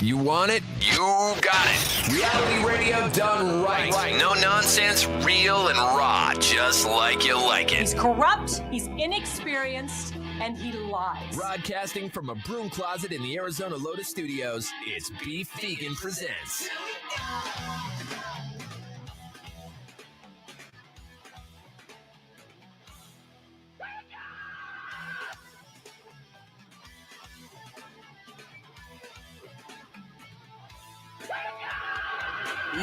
You want it? You got it. Reality radio done right. No nonsense, real and raw, just like you like it. He's corrupt, he's inexperienced, and he lies. Broadcasting from a broom closet in the Arizona Lotus Studios, it's Beef Vegan Presents.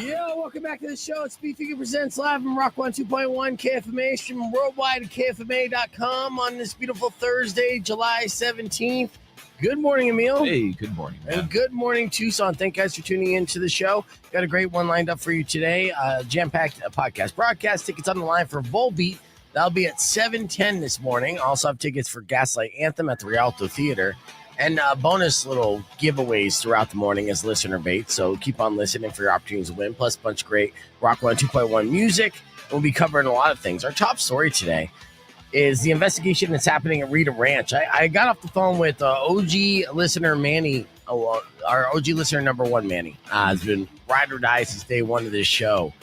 Yo, welcome back to the show. It's Beef Vegan Presents live from Rock 102.1 KFMA, streaming worldwide at KFMA.com on this beautiful Thursday, July 17th. Good morning, Emil. Hey, good morning, man. And good morning, Tucson. Thank you guys for tuning in to the show. Got a great one lined up for you today. Jam-packed podcast broadcast. Tickets on the line for Volbeat. That'll be at 7:10 this morning. Also have tickets for Gaslight Anthem at the Rialto Theater. And bonus little giveaways throughout the morning as listener bait. So keep on listening for your opportunities to win. Plus a bunch of great Rock 102.1 music. We'll be covering a lot of things. Our top story today is the investigation that's happening at Rita Ranch. I got off the phone with OG listener Manny, our OG listener number one, Manny. Has been ride or die since day one of this show.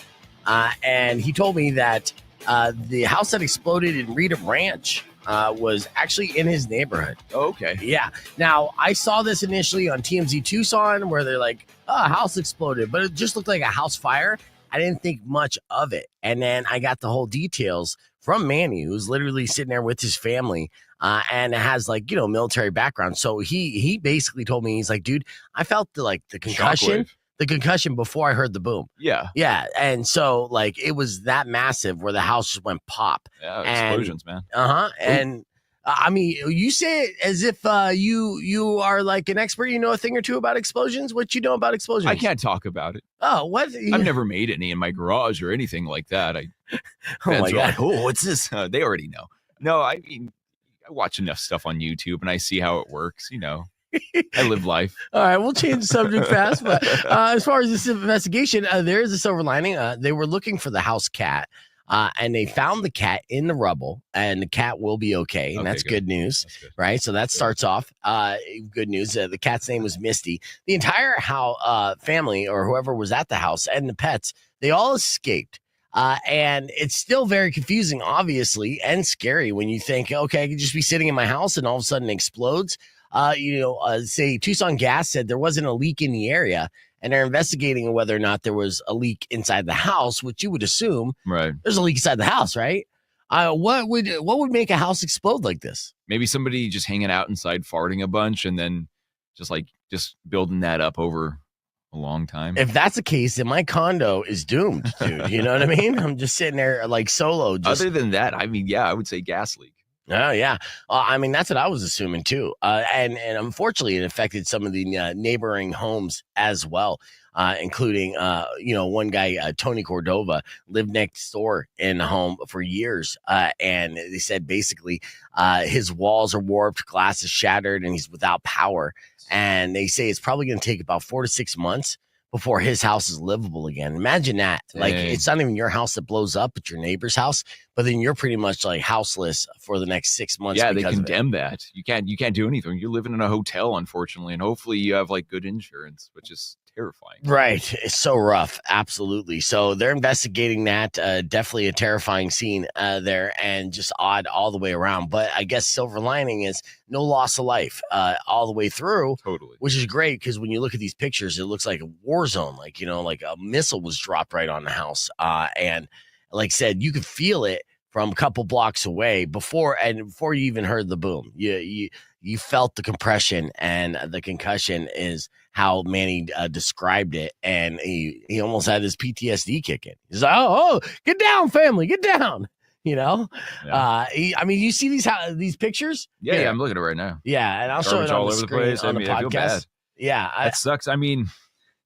And he told me that the house that exploded in Rita Ranch was actually in his neighborhood. Oh, okay. Yeah. Now, I saw this initially on TMZ Tucson where they're like, oh, a house exploded, but it just looked like a house fire. I didn't think much of it. And then I got the whole details from Manny, who's literally sitting there with his family and has military background. So he basically told me, he's like, dude, I felt the concussion. Shockwave. The concussion before I heard the boom. Yeah. Yeah. And so it was that massive where the house just went pop. Yeah. Explosions, man. Uh-huh. And I mean, you say it as if you are like an expert. You know a thing or two about explosions. What you know about explosions? I can't talk about it. Oh, what? I've never made any in my garage or anything like that. Oh my God. Like, oh, what's this? They already know. No, I mean, I watch enough stuff on YouTube and I see how it works, I live life. All right, we'll change the subject fast. But as far as this investigation, there is a silver lining. They were looking for the house cat, and they found the cat in the rubble, and the cat will be okay. And that's good news, right? So that starts off good news. The cat's name was Misty. The entire family or whoever was at the house and the pets, they all escaped. And it's still very confusing, obviously, and scary when you think, okay, I could just be sitting in my house and all of a sudden it explodes. Say Tucson Gas said there wasn't a leak in the area, and they're investigating whether or not there was a leak inside the house, which you would assume there's a leak inside the house, right? What would make a house explode like this? Maybe somebody just hanging out inside farting a bunch and then just building that up over a long time. If that's the case, then my condo is doomed, dude. You know what I mean? I'm just sitting there like solo. Other than that, I mean, yeah, I would say gas leak. Oh, yeah. I mean, that's what I was assuming, too. And unfortunately, it affected some of the neighboring homes as well, including, one guy, Tony Cordova, lived next door in a home for years. And they said basically his walls are warped, glass is shattered, and he's without power. And they say it's probably going to take about 4 to 6 months before his house is livable again. Imagine that. Dang. Like, it's not even your house that blows up, it's your neighbor's house, but then you're pretty much like houseless for the next 6 months. Yeah, they condemn that. You can't do anything. You're living in a hotel, unfortunately, and hopefully you have good insurance, which is terrifying. Right. It's so rough. Absolutely. So they're investigating that. Definitely a terrifying scene there, and just odd all the way around. But I guess silver lining is no loss of life all the way through. Totally. Which is great, because when you look at these pictures, it looks like a war zone. Like a missile was dropped right on the house. And like I said, you could feel it from a couple blocks away before you even heard the boom. You felt the compression, and the concussion is how Manny described it. And he almost had his PTSD kick in. He's like, oh, get down, family, get down. Yeah. You see these pictures? Yeah, I'm looking at it right now. Yeah, and I'll show it on all the over the screen place. on the podcast. I feel bad. Yeah, that sucks. I mean,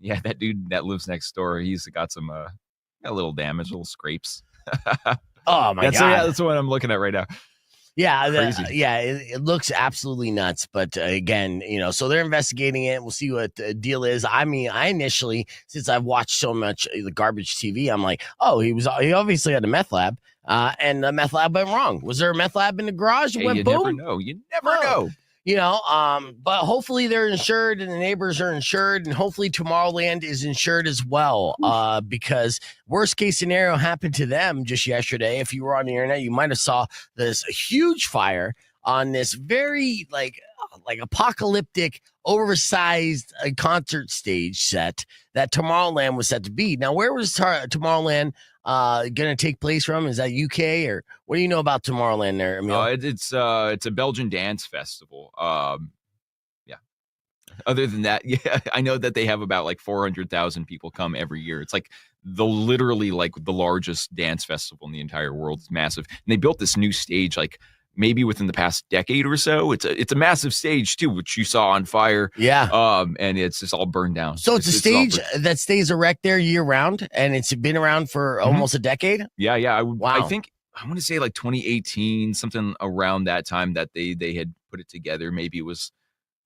yeah, that dude that lives next door, he's got some a little damage, little scrapes. Oh my God! Yeah, that's what I'm looking at right now. Yeah, it looks absolutely nuts. But again, so they're investigating it. We'll see what the deal is. I mean, I initially, since I've watched so much the garbage TV, I'm like, oh, he obviously had a meth lab, and the meth lab went wrong. Was there a meth lab in the garage? It went you boom. Never know. You never know. But hopefully they're insured and the neighbors are insured, and hopefully Tomorrowland is insured as well. Because worst case scenario happened to them just yesterday. If you were on the internet, you might have saw this huge fire on this very like apocalyptic, oversized concert stage set that Tomorrowland was set to be. Now, where was Tomorrowland going to take place from? Is that UK, or what do you know about Tomorrowland there, Emil? It's a Belgian dance festival. Yeah. Other than that, yeah, I know that they have about like 400,000 people come every year. It's like literally like the largest dance festival in the entire world. It's massive. And they built this new stage like maybe within the past decade or so. It's a massive stage too, which you saw on fire. Yeah. And it's just all burned down. So it's a stage that stays erect there year round, and it's been around for almost a decade. Yeah. Wow. I think I want to say like 2018, something around that time that they had put it together. Maybe it was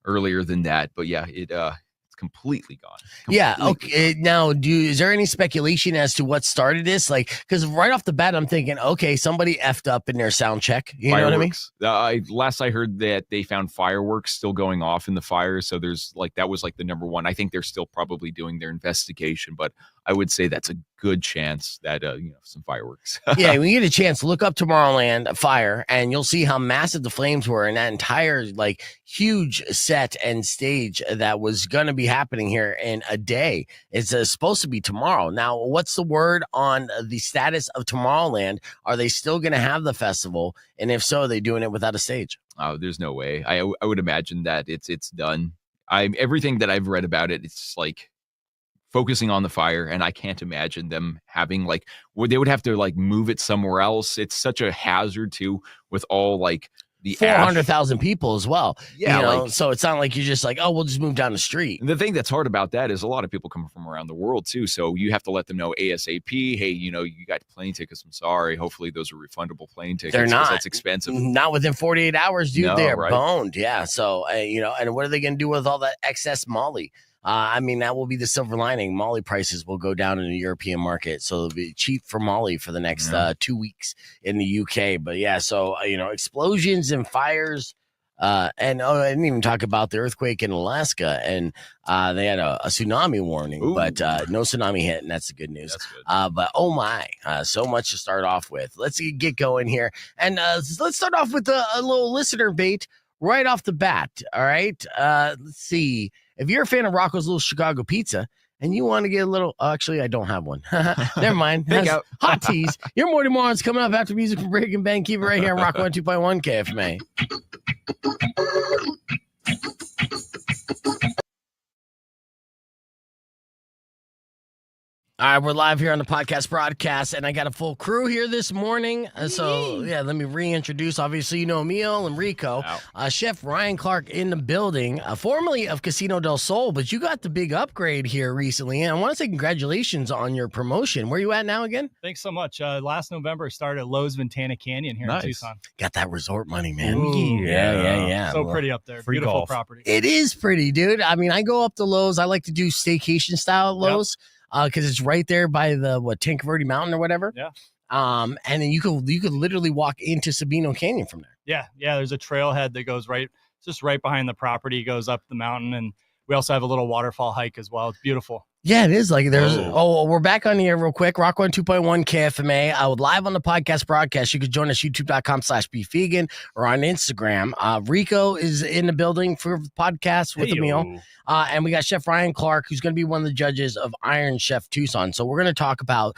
earlier than that, but yeah, it's completely gone. Yeah. Okay. Now, is there any speculation as to what started this? Like, because right off the bat, I'm thinking, okay, somebody effed up in their sound check. You know what I mean? Last I heard that they found fireworks still going off in the fire. So there's like, that was like the number one. I think they're still probably doing their investigation, but I would say that's a good chance that, some fireworks. Yeah. When you get a chance, look up Tomorrowland fire, and you'll see how massive the flames were in that entire like huge set and stage that was going to be happening here in a day. It's supposed to be tomorrow. Now, what's the word on the status of Tomorrowland? Are they still going to have the festival? And if so, are they doing it without a stage? Oh, there's no way. I would imagine that it's done. Everything that I've read about it, it's like focusing on the fire, and I can't imagine them having like they would have to like move it somewhere else. It's such a hazard too, with all like the 400,000 people as well. Yeah, so it's not like you're just like, oh, we'll just move down the street. The thing that's hard about that is a lot of people come from around the world too. So you have to let them know ASAP, hey, you got plane tickets. I'm sorry. Hopefully those are refundable plane tickets. They're not. That's expensive. Not within 48 hours, dude. No, They're right? boned. Yeah. So, and what are they going to do with all that excess Molly? That will be the silver lining. Molly prices will go down in the European market, so it'll be cheap for Molly for the next 2 weeks in the UK. But yeah, so explosions and fires, and I didn't even talk about the earthquake in Alaska, and they had a tsunami warning. Ooh. But no tsunami hit, and that's the good news. That's good. But oh my, so much to start off with. Let's get going here, and let's start off with a little listener bait right off the bat. All right, let's see. If you're a fan of Rocco's Little Chicago Pizza and you want to get a little, actually, I don't have one. Never mind. Hot tease. Your morning morning's coming up after music from Break and Bang. Keep it right here on Rock 102.1 KFMA. All right, we're live here on the podcast broadcast, and I got a full crew here this morning. So, let me reintroduce. Obviously, Emil and Rico. Chef Ryan Clark in the building, formerly of Casino del Sol, but you got the big upgrade here recently, and I want to say congratulations on your promotion. Where are you at now again? Thanks so much. Last November, I started at Lowe's Ventana Canyon here in Tucson. Got that resort money, man. Ooh, yeah. So pretty up there. Free Beautiful golf. Property. It is pretty, dude. I mean, I go up to Lowe's. I like to do staycation style at Lowe's. Because it's right there by the Tanqueray Mountain or whatever. Yeah. And then you could literally walk into Sabino Canyon from there. Yeah. There's a trailhead that goes just right behind the property, goes up the mountain, and we also have a little waterfall hike as well. It's beautiful. Yeah, it is. Like we're back on the air real quick. Rock 102.1 KFMA. I would live on the podcast broadcast. You could join us youtube.com/beefvegan or on Instagram. Rico is in the building for the podcast with Emil. And we got Chef Ryan Clark, who's going to be one of the judges of Iron Chef Tucson. So we're going to talk about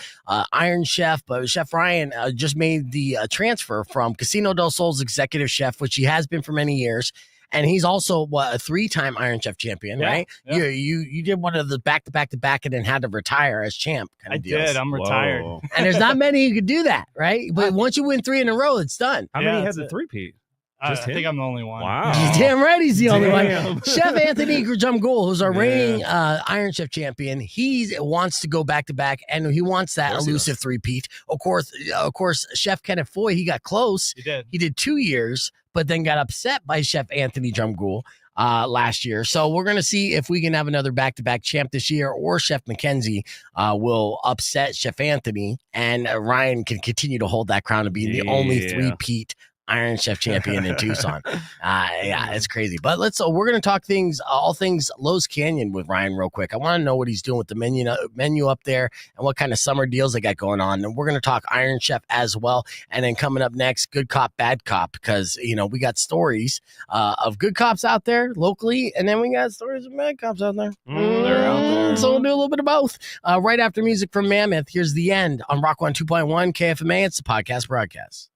Iron Chef, but Chef Ryan just made the transfer from Casino del Sol's executive chef, which he has been for many years. And he's also a 3-time Iron Chef champion, right? Yeah. You did one of the back-to-back and then had to retire as champ kind of deals. I did. I'm retired. And there's not many who could do that, right? But once you win 3 in a row, it's done. How many had the 3-peat? I think I'm the only one. Wow. Damn right he's the only one. Chef Anthony Grajumgul, who's our reigning Iron Chef champion, he wants to go back-to-back, and he wants that elusive 3-peat. Of course, Chef Kenneth Foy, he got close. He did. He did 2 years, but then got upset by Chef Anthony Drumgool last year. So we're going to see if we can have another back-to-back champ this year, or Chef McKenzie will upset Chef Anthony, and Ryan can continue to hold that crown of being the only 3-peat Iron Chef champion in Tucson. Yeah, it's crazy. But we're going to talk all things Lowe's Canyon with Ryan real quick. I want to know what he's doing with the menu up there and what kind of summer deals they got going on. And we're going to talk Iron Chef as well. And then coming up next, good cop, bad cop, because, we got stories of good cops out there locally. And then we got stories of bad cops out there. They're out there. So we'll do a little bit of both. Right after music from Mammoth, here's The End on Rock 102.1 KFMA. It's the podcast broadcast.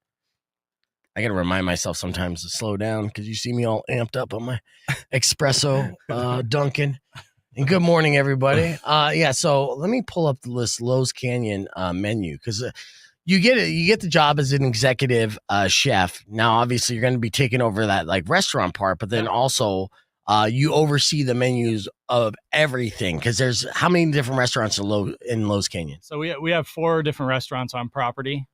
I got to remind myself sometimes to slow down because you see me all amped up on my espresso Dunkin'. And good morning, everybody. So let me pull up the list Lowe's Canyon menu because you get the job as an executive chef. Now, obviously, you're going to be taking over that like restaurant part, but then also you oversee the menus of everything because there's how many different restaurants in Lowe's Canyon? So we have 4 different restaurants on property.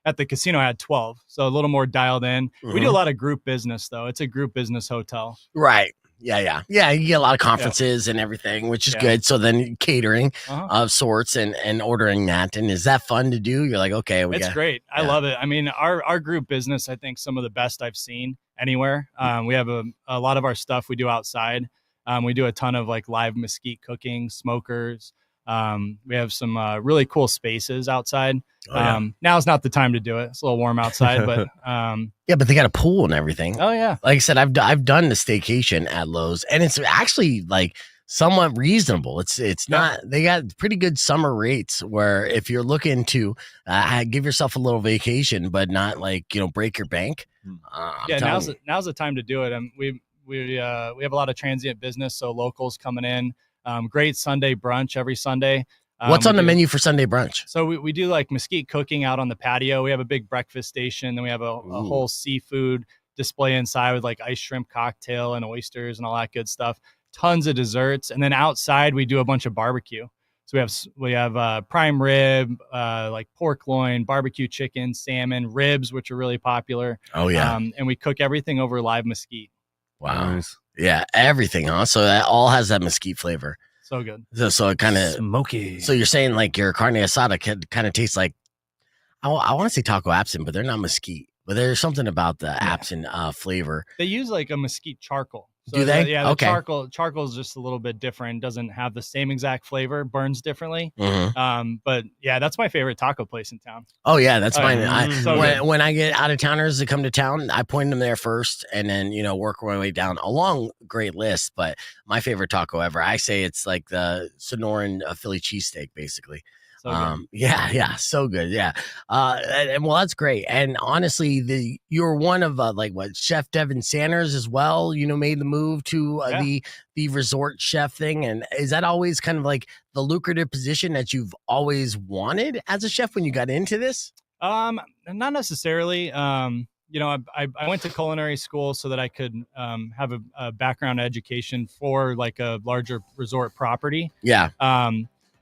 At the casino, I had 12, so a little more dialed in. We do a lot of group business, though. It's a group business hotel. Right. Yeah. You get a lot of conferences and everything, which is good. So then catering of sorts and ordering that. And is that fun to do? You're like, okay. It's great. I love it. I mean, our group business, I think some of the best I've seen anywhere. We have a lot of our stuff we do outside. We do a ton of like live mesquite cooking, smokers. We have some really cool spaces outside. Now's not the time to do it. It's a little warm outside, but but they got a pool and everything. Oh yeah. Like I said, I've done the staycation at Lowe's and it's actually like somewhat reasonable. It's not, they got pretty good summer rates where if you're looking to give yourself a little vacation, but not like, break your bank. Now's the time to do it. And we have a lot of transient business. So locals coming in, great Sunday brunch every Sunday. What's on the menu for Sunday brunch? So we do like mesquite cooking out on the patio. We have a big breakfast station. Then we have a whole seafood display inside with like ice shrimp cocktail and oysters and all that good stuff. Tons of desserts. And then outside we do a bunch of barbecue. So we have prime rib, like pork loin, barbecue chicken, salmon, ribs, which are really popular. Oh yeah. And we cook everything over live mesquite. Wow. Nice. Yeah, everything, huh? So that all has that mesquite flavor. So good. So it kind of smoky. So you're saying like your carne asada kind of tastes like I want to say taco absinthe, but they're not mesquite. But there's something about the absinthe flavor. They use like a mesquite charcoal. So do they? The okay. Charcoal is just a little bit different. Doesn't have the same exact flavor. Burns differently. But yeah, that's my favorite taco place in town. Oh yeah, that's mine. When I get out of towners to come to town, I point them there first, and then work my way down a long, great list. But my favorite taco ever, I say it's like the Sonoran Philly cheesesteak, basically. So so good. Yeah. And well, that's great. And honestly, you're one of Chef Devin Sanders as well, made the move to the resort chef thing. And is that always kind of like the lucrative position that you've always wanted as a chef when you got into this? Not necessarily. I went to culinary school so that I could have a background education for like a larger resort property. Yeah.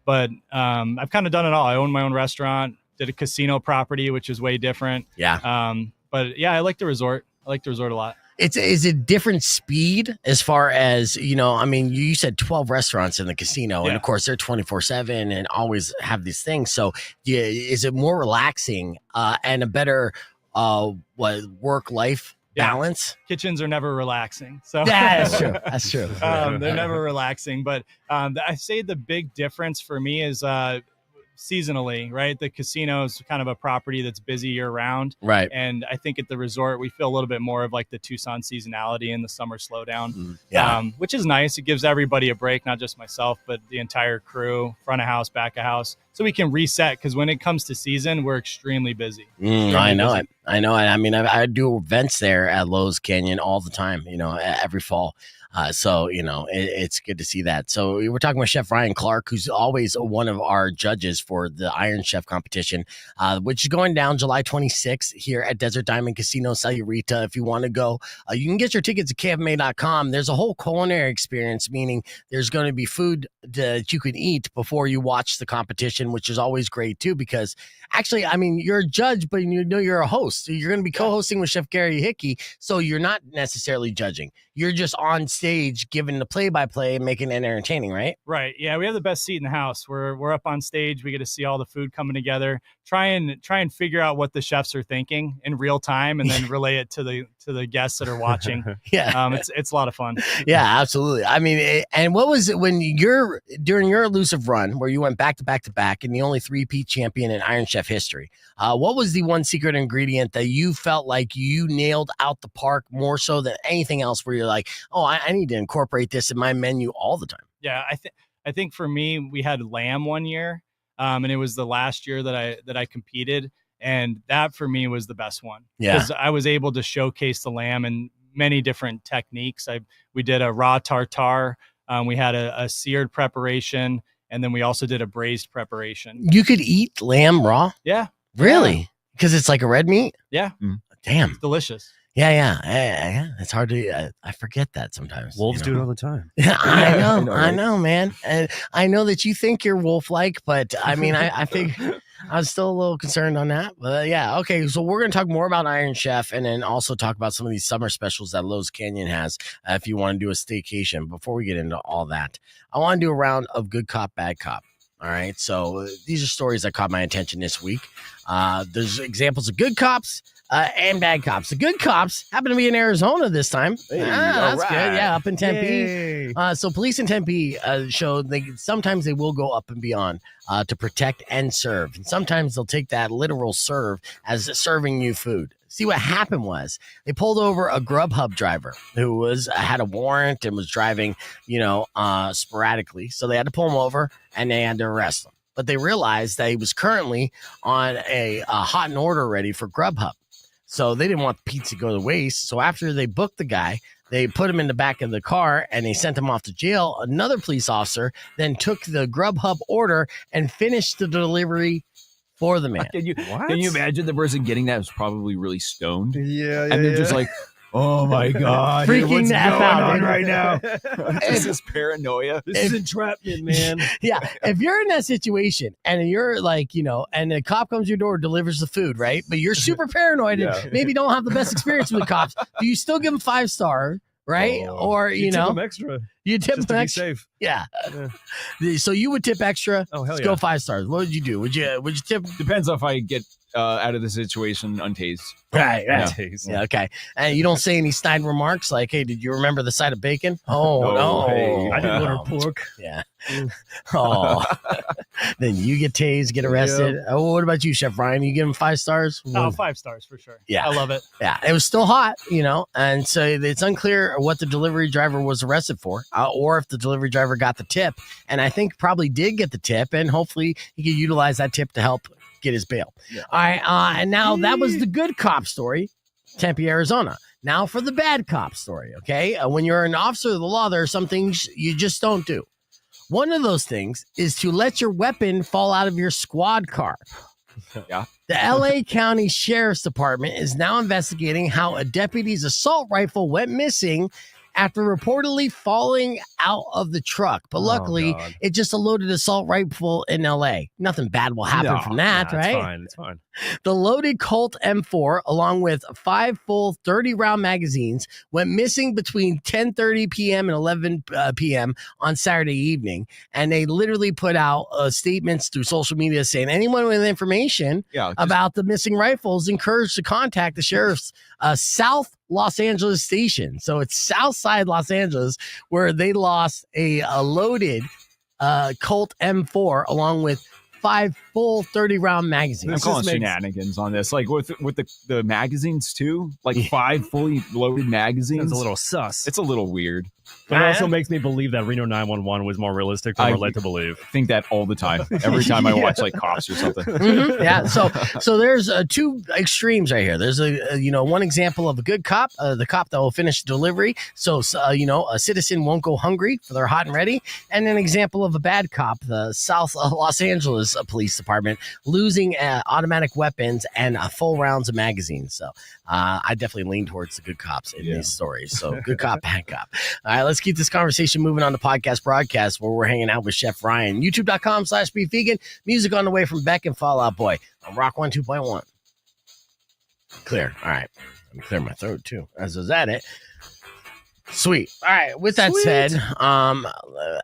But I've kind of done it all. I own my own restaurant, did a casino property, which is way different. Yeah. But yeah, I like the resort. I like the resort a lot. Is it different speed as far as, you said 12 restaurants in the casino and of course they're 24/7 and always have these things. So is it more relaxing and a better work-life balance? Kitchens are never relaxing. So that's true. That's true. They're never relaxing. But I say the big difference for me is seasonally, right? The casino is kind of a property that's busy year round. Right. And I think at the resort, we feel a little bit more of like the Tucson seasonality and the summer slowdown, which is nice. It gives everybody a break, not just myself, but the entire crew, front of house, back of house. So we can reset because when it comes to season, we're extremely busy. I know it. I I do events there at Lowe's Canyon all the time, every fall. It's good to see that. So we're talking with Chef Ryan Clark, who's always one of our judges for the Iron Chef competition, which is going down July 26th here at Desert Diamond Casino, Sahuarita. If you want to go, you can get your tickets at KFMA.com. There's a whole culinary experience, meaning there's going to be food that you can eat before you watch the competition, which is always great too, because actually, you're a judge, but you're a host. So you're going to be co-hosting with Chef Gary Hickey. So you're not necessarily judging. You're just on stage, giving the play-by-play and making it entertaining, right? Right. Yeah, we have the best seat in the house. We're up on stage. We get to see all the food coming together. Try and figure out what the chefs are thinking in real time, and then relay it to the guests that are watching. Yeah, it's a lot of fun. Yeah, absolutely. I mean, and what was it when during your elusive run where you went back to back to back and the only three-peat champion in Iron Chef history? What was the one secret ingredient that you felt like you nailed out the park more so than anything else? Where you're like, oh, I need to incorporate this in my menu all the time. Yeah, I think for me, we had lamb one year, and it was the last year that I competed, and that for me was the best one. Yeah, because I was able to showcase the lamb in many different techniques. We did a raw tartare, we had a seared preparation, and then we also did a braised preparation. You could eat lamb raw? Yeah, really? Because it's like a red meat. yeah, Damn, it's delicious. Yeah. It's hard to. I forget that sometimes. Wolves do it all the time. Yeah, I I know, know, man. And I know that you think you're wolf-like, but I mean, I think I was still a little concerned on that. But yeah, okay. So we're going to talk more about Iron Chef and then also talk about some of these summer specials that Lowe's Canyon has if you want to do a staycation. Before we get into all that, I want to do a round of good cop, bad cop. All right. So these are stories that caught my attention this week. There's examples of good cops and bad cops. The good cops happen to be in Arizona this time. That's good. Yeah, up in Tempe. So police in Tempe show sometimes they will go up and beyond to protect and serve. And sometimes they'll take that literal serve as serving you food. See, what happened was they pulled over a Grubhub driver who had a warrant and was driving, sporadically. So they had to pull him over and they had to arrest him. But they realized that he was currently on a hot and order ready for Grubhub. So they didn't want the pizza to go to waste. So after they booked the guy, they put him in the back of the car and they sent him off to jail. Another police officer then took the Grubhub order and finished the delivery for the man. Can you imagine the person getting that was probably really stoned? Yeah. And they're just like, oh my God. Freaking what's the F going out, on dude. right now? This is paranoia. This is entrapment, man. Yeah. If you're in that situation and you're like, and the cop comes to your door, delivers the food, right? But you're super paranoid and maybe don't have the best experience with the cops. Do you still give them 5-star? Right? Or, tip them extra. You tip Just them to be extra. safe. Yeah. So you would tip extra. Oh, hell Let's yeah. go 5 stars. What would you do? Would you tip? Depends if I get out of the situation untased. Right. Yeah. Okay. And you don't say any snide remarks like, hey, did you remember the side of bacon? Oh, Oh, no. hey. I didn't order pork. Yeah. Oh. Then you get tased, get arrested. Oh, what about you, Chef Ryan? You give him 5 stars? Oh, 5 stars for sure. Yeah. I love it. Yeah, it was still hot, and so it's unclear what the delivery driver was arrested for or if the delivery driver got the tip. And I think probably did get the tip, and hopefully he could utilize that tip to help get his bail. Yeah. All right, and now that was the good cop story, Tempe, Arizona. Now for the bad cop story, okay? When you're an officer of the law, there are some things you just don't do. One of those things is to let your weapon fall out of your squad car. Yeah. The LA County Sheriff's Department is now investigating how a deputy's assault rifle went missing after reportedly falling out of the truck. But luckily, it's just a loaded assault rifle in LA. Nothing bad will happen from that, right? It's fine. The loaded Colt M4, along with 5 full 30-round magazines, went missing between 10:30 p.m. and 11 p.m. on Saturday evening. And they literally put out statements through social media saying anyone with information about the missing rifles encouraged to contact the sheriff's South Los Angeles station. So it's Southside Los Angeles, where they lost a loaded Colt M4 along with 5 full 30-round magazines. I'm calling shenanigans on this. Like with the magazines too, like 5 fully loaded magazines. It's a little sus. It's a little weird. But it also makes me believe that Reno 911 was more realistic than we're led to believe. I think that all the time. Every time I watch like Cops or something. Mm-hmm. Yeah. So there's 2 extremes right here. There's one example of a good cop, the cop that will finish the delivery. So a citizen won't go hungry for their hot and ready. And an example of a bad cop, the South Los Angeles Police Department losing automatic weapons and full rounds of magazines. So I definitely lean towards the good cops in these stories. So good cop, bad cop. All right, let's keep this conversation moving on the podcast broadcast where we're hanging out with Chef Ryan. YouTube.com/beefvegan. Music on the way from Beck and Fallout Boy on Rock 102.1. Clear. All right. Let me clear my throat too. As was at it. Sweet. All right. With that said,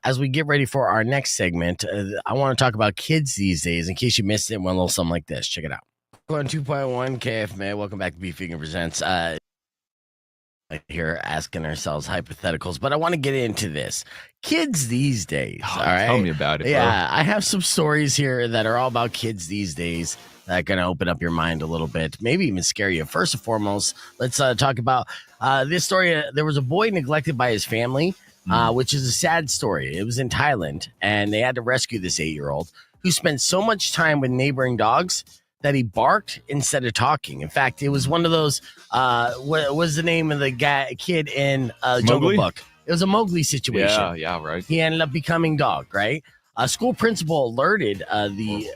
as we get ready for our next segment, I want to talk about kids these days. In case you missed it, one little something like this. Check it out. We're on 2.1 KFMA. Welcome back to Beef Vegan Presents. Here asking ourselves hypotheticals, but I want to get into this. Kids these days. All right. Tell me about it. Yeah, I have some stories here that are all about kids these days that are going to open up your mind a little bit, maybe even scare you. First and foremost, let's talk about this story. There was a boy neglected by his family, which is a sad story. It was in Thailand, and they had to rescue this 8-year-old who spent so much time with neighboring dogs that he barked instead of talking. In fact, it was one of those, what was the name of the kid in Jungle Book? It was a Mowgli situation. Yeah, right. He ended up becoming dog, right? A school principal alerted the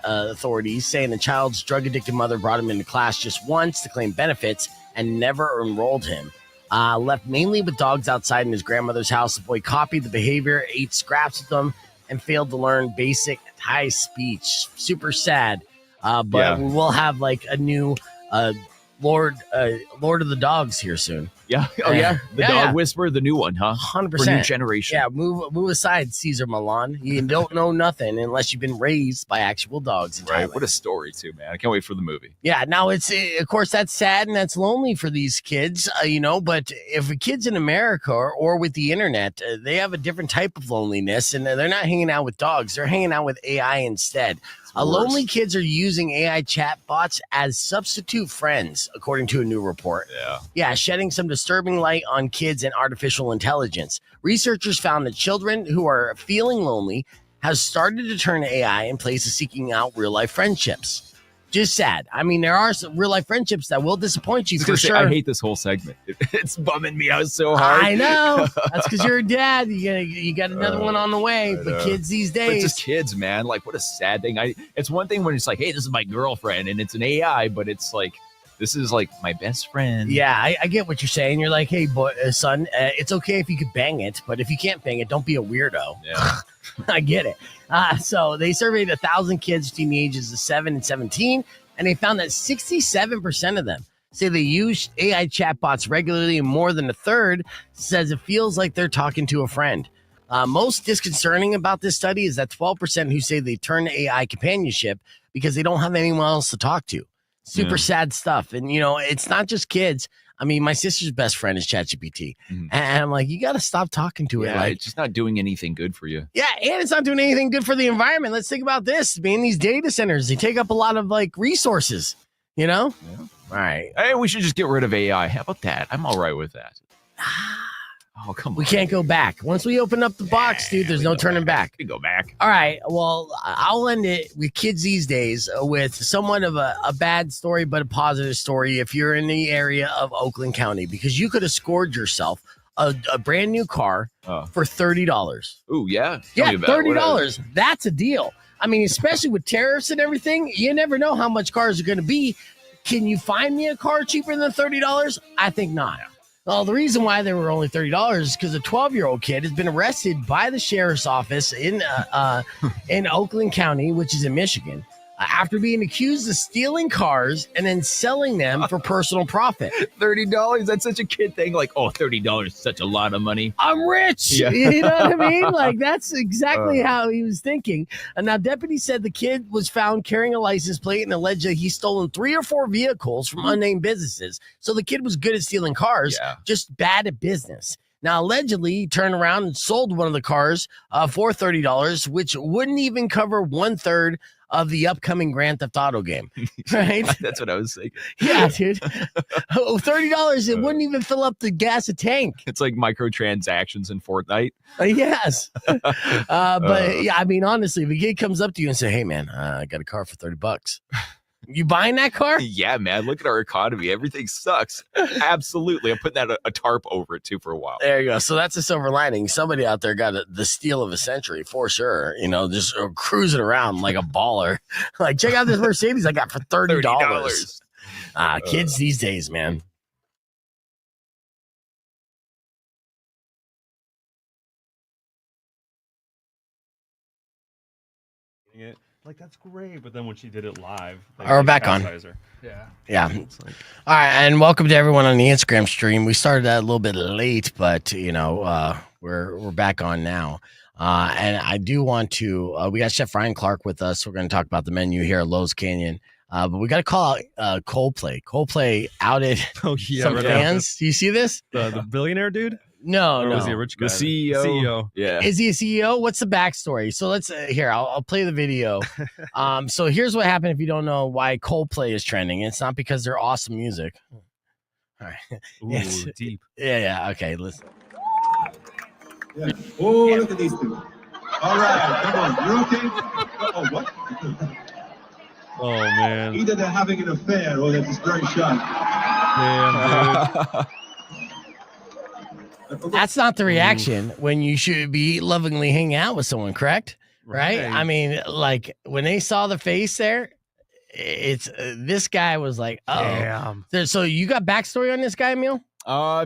authorities, saying the child's drug-addicted mother brought him into class just once to claim benefits and never enrolled him. Left mainly with dogs outside in his grandmother's house, the boy copied the behavior, ate scraps with them, and failed to learn basic Thai speech. Super sad. But we will have like a new Lord of the Dogs here soon. Yeah. Oh, yeah. The dog whisperer, the new one, huh? 100%. For new generation. Yeah, move aside, Caesar Milan. You don't know nothing unless you've been raised by actual dogs in Right. Thailand. What a story, too, man. I can't wait for the movie. Yeah, now it's, of course, that's sad and that's lonely for these kids, but if a kid's in America or with the internet, they have a different type of loneliness, and they're not hanging out with dogs. They're hanging out with AI instead. Lonely kids are using AI chatbots as substitute friends, according to a new report. Yeah, shedding some disturbing light on kids and artificial intelligence. Researchers found that children who are feeling lonely have started to turn to AI in place of seeking out real-life friendships. Just sad. I mean, there are some real-life friendships that will disappoint you for sure. I hate this whole segment. It's bumming me out so hard. I know. That's because you're a dad. You got another one on the way. But kids these days. But it's just kids, man. Like, what a sad thing. It's one thing when it's like, hey, this is my girlfriend, and it's an AI, but it's like, this is like my best friend. Yeah, I get what you're saying. You're like, hey, boy, son, it's okay if you could bang it, but if you can't bang it, don't be a weirdo. Yeah. I get it. So they surveyed 1,000 kids between the ages of 7 and 17, and they found that 67% of them say they use AI chatbots regularly, and more than a third says it feels like they're talking to a friend. Most disconcerting about this study is that 12% who say they turn to AI companionship because they don't have anyone else to talk to. Super sad stuff. And, it's not just kids. I mean, my sister's best friend is ChatGPT. And I'm like, you got to stop talking to it. Like, it's just not doing anything good for you. Yeah, and it's not doing anything good for the environment. Let's think about this. Man, these data centers, they take up a lot of, resources, Yeah. All right. Hey, we should just get rid of AI. How about that? I'm all right with that. Oh, come on. We can't go back. Once we open up the box, dude, there's no turning back. We go back. All right. Well, I'll end it with kids these days with somewhat of a bad story, but a positive story if you're in the area of Oakland County, because you could have scored yourself a brand new car for $30. Ooh, yeah. Yeah, $30. That's a deal. I mean, especially with tariffs and everything, you never know how much cars are going to be. Can you find me a car cheaper than $30? I think not. Well, the reason why they were only $30 is because a 12-year-old kid has been arrested by the sheriff's office in Oakland County, which is in Michigan, after being accused of stealing cars and then selling them for personal profit. $30? That's such a kid thing. Like, oh, $30 is such a lot of money. I'm rich. Yeah. You know what I mean? Like, that's exactly how he was thinking. And now deputies said the kid was found carrying a license plate and alleged that he's stolen 3 or 4 vehicles from unnamed businesses. So the kid was good at stealing cars, just bad at business. Now, allegedly, he turned around and sold one of the cars for $30, which wouldn't even cover 1/3 of the upcoming Grand Theft Auto game, right? That's what I was saying. Yeah, dude. $30, it wouldn't even fill up the gas a tank. It's like microtransactions in Fortnite. Yes. But yeah, I mean, honestly, if a kid comes up to you and say, hey, man, I got a car for $30. You buying that car? Yeah, man. Look at our economy. Everything sucks. Absolutely. I'm putting that a tarp over it too for a while. There you go. So that's a silver lining. Somebody out there got the steal of a century for sure. Just cruising around like a baller. Like, check out this Mercedes I got for $30. Kids these days, man. Like, that's great. But then when she did it live, We're back on. Yeah. Yeah. All right, and welcome to everyone on the Instagram stream. We started that a little bit late, but we're back on now. And I do want to. We got Chef Ryan Clark with us. We're going to talk about the menu here at Lowe's Canyon. But we got to call out Coldplay. Coldplay outed some fans. Do you see this? The billionaire dude? No, Or no. was he a rich guy? The CEO. Yeah. Is he a CEO? What's the backstory? So let's I'll play the video. So here's what happened if you don't know why Coldplay is trending. It's not because they're awesome music. All right. Ooh, deep. Yeah. Okay, listen. Yeah. Oh, look at these two. All right, come on. You're okay? Oh, what? Oh, man. Either they're having an affair or they're just very shy. Damn, dude. That's not the reaction when you should be lovingly hanging out with someone, correct? Right? I mean, like when they saw the face there, it's this guy was like, oh. Damn. So you got backstory on this guy, Emil?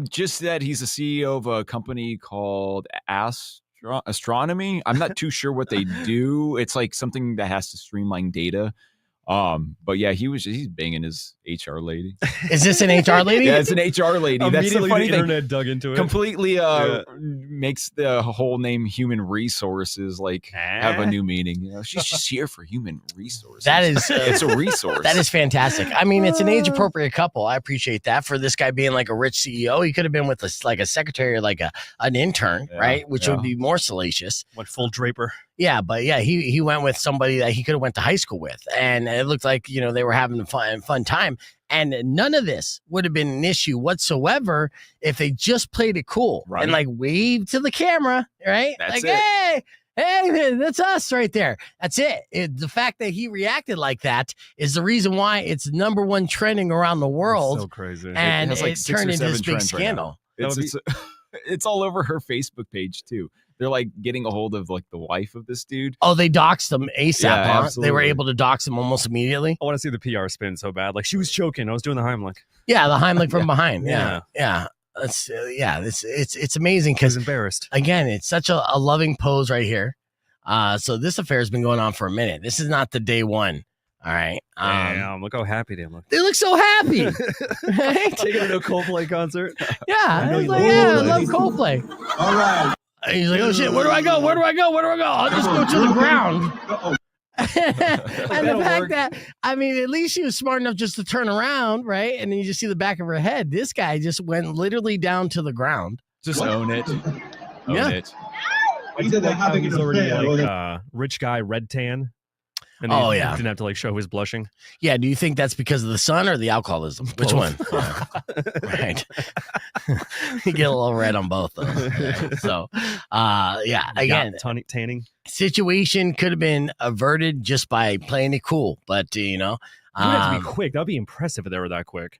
Just that he's the CEO of a company called Astronomy. I'm not too sure what they do. It's like something that has to streamline data. But yeah, he's banging his HR lady. Is this an HR lady? Yeah, it's an HR lady. That's the funny thing. Internet dug into it. Completely makes the whole name human resources have a new meaning. You know, she's just here for human resources. That is it's a resource. That is fantastic. I mean, it's an age appropriate couple. I appreciate that. For this guy being like a rich CEO, he could have been with a secretary or like an intern, right? Which would be more salacious. Went full Draper. Yeah, but yeah, he went with somebody that he could have went to high school with, and it looked like they were having a fun time. And none of this would have been an issue whatsoever if they just played it cool and like waved to the camera, right? That's like, hey, that's us right there. That's it. The fact that he reacted like that is the reason why it's #1 trending around the world. That's so crazy. And has, like, it 6 or turned into 7 this big trends right scandal. now. It's all over her Facebook page too. They're like getting a hold of like the wife of this dude. Oh, they doxed him ASAP. Yeah, Huh? They absolutely. were able to dox him almost immediately. I want to see the PR spin so bad. Like, she was choking. I was doing the Heimlich. Yeah, the Heimlich from behind. Yeah. Yeah. It's amazing She was because embarrassed. again, it's such a loving pose right here. So this affair has been going on for a minute. This is not the day one. All right. Damn, look how happy they look. They look so happy. Right? Taking her to a Coldplay concert. Yeah. I know I was you like, love I Coldplay. love Coldplay. All right. He's like, oh shit, where do I go? I'll just go to the ground. Uh-oh. And the that'll fact work. that, I mean, at least she was smart enough just to turn around, right? And then you just see the back of her head. This guy just went literally down to the ground. Just What? own it. Yeah. Own it. Either they're having an He's already affair or like they're rich guy red tan. And Oh, he yeah. didn't have to like show his blushing. Yeah. Do you think that's because of the sun or the alcoholism? Which one? Yeah. Right. You get a little red on both. Though. Right. So, yeah. Again, Tanning. situation could have been averted just by playing it cool, but You would have to be quick. That'd be impressive if they were that quick.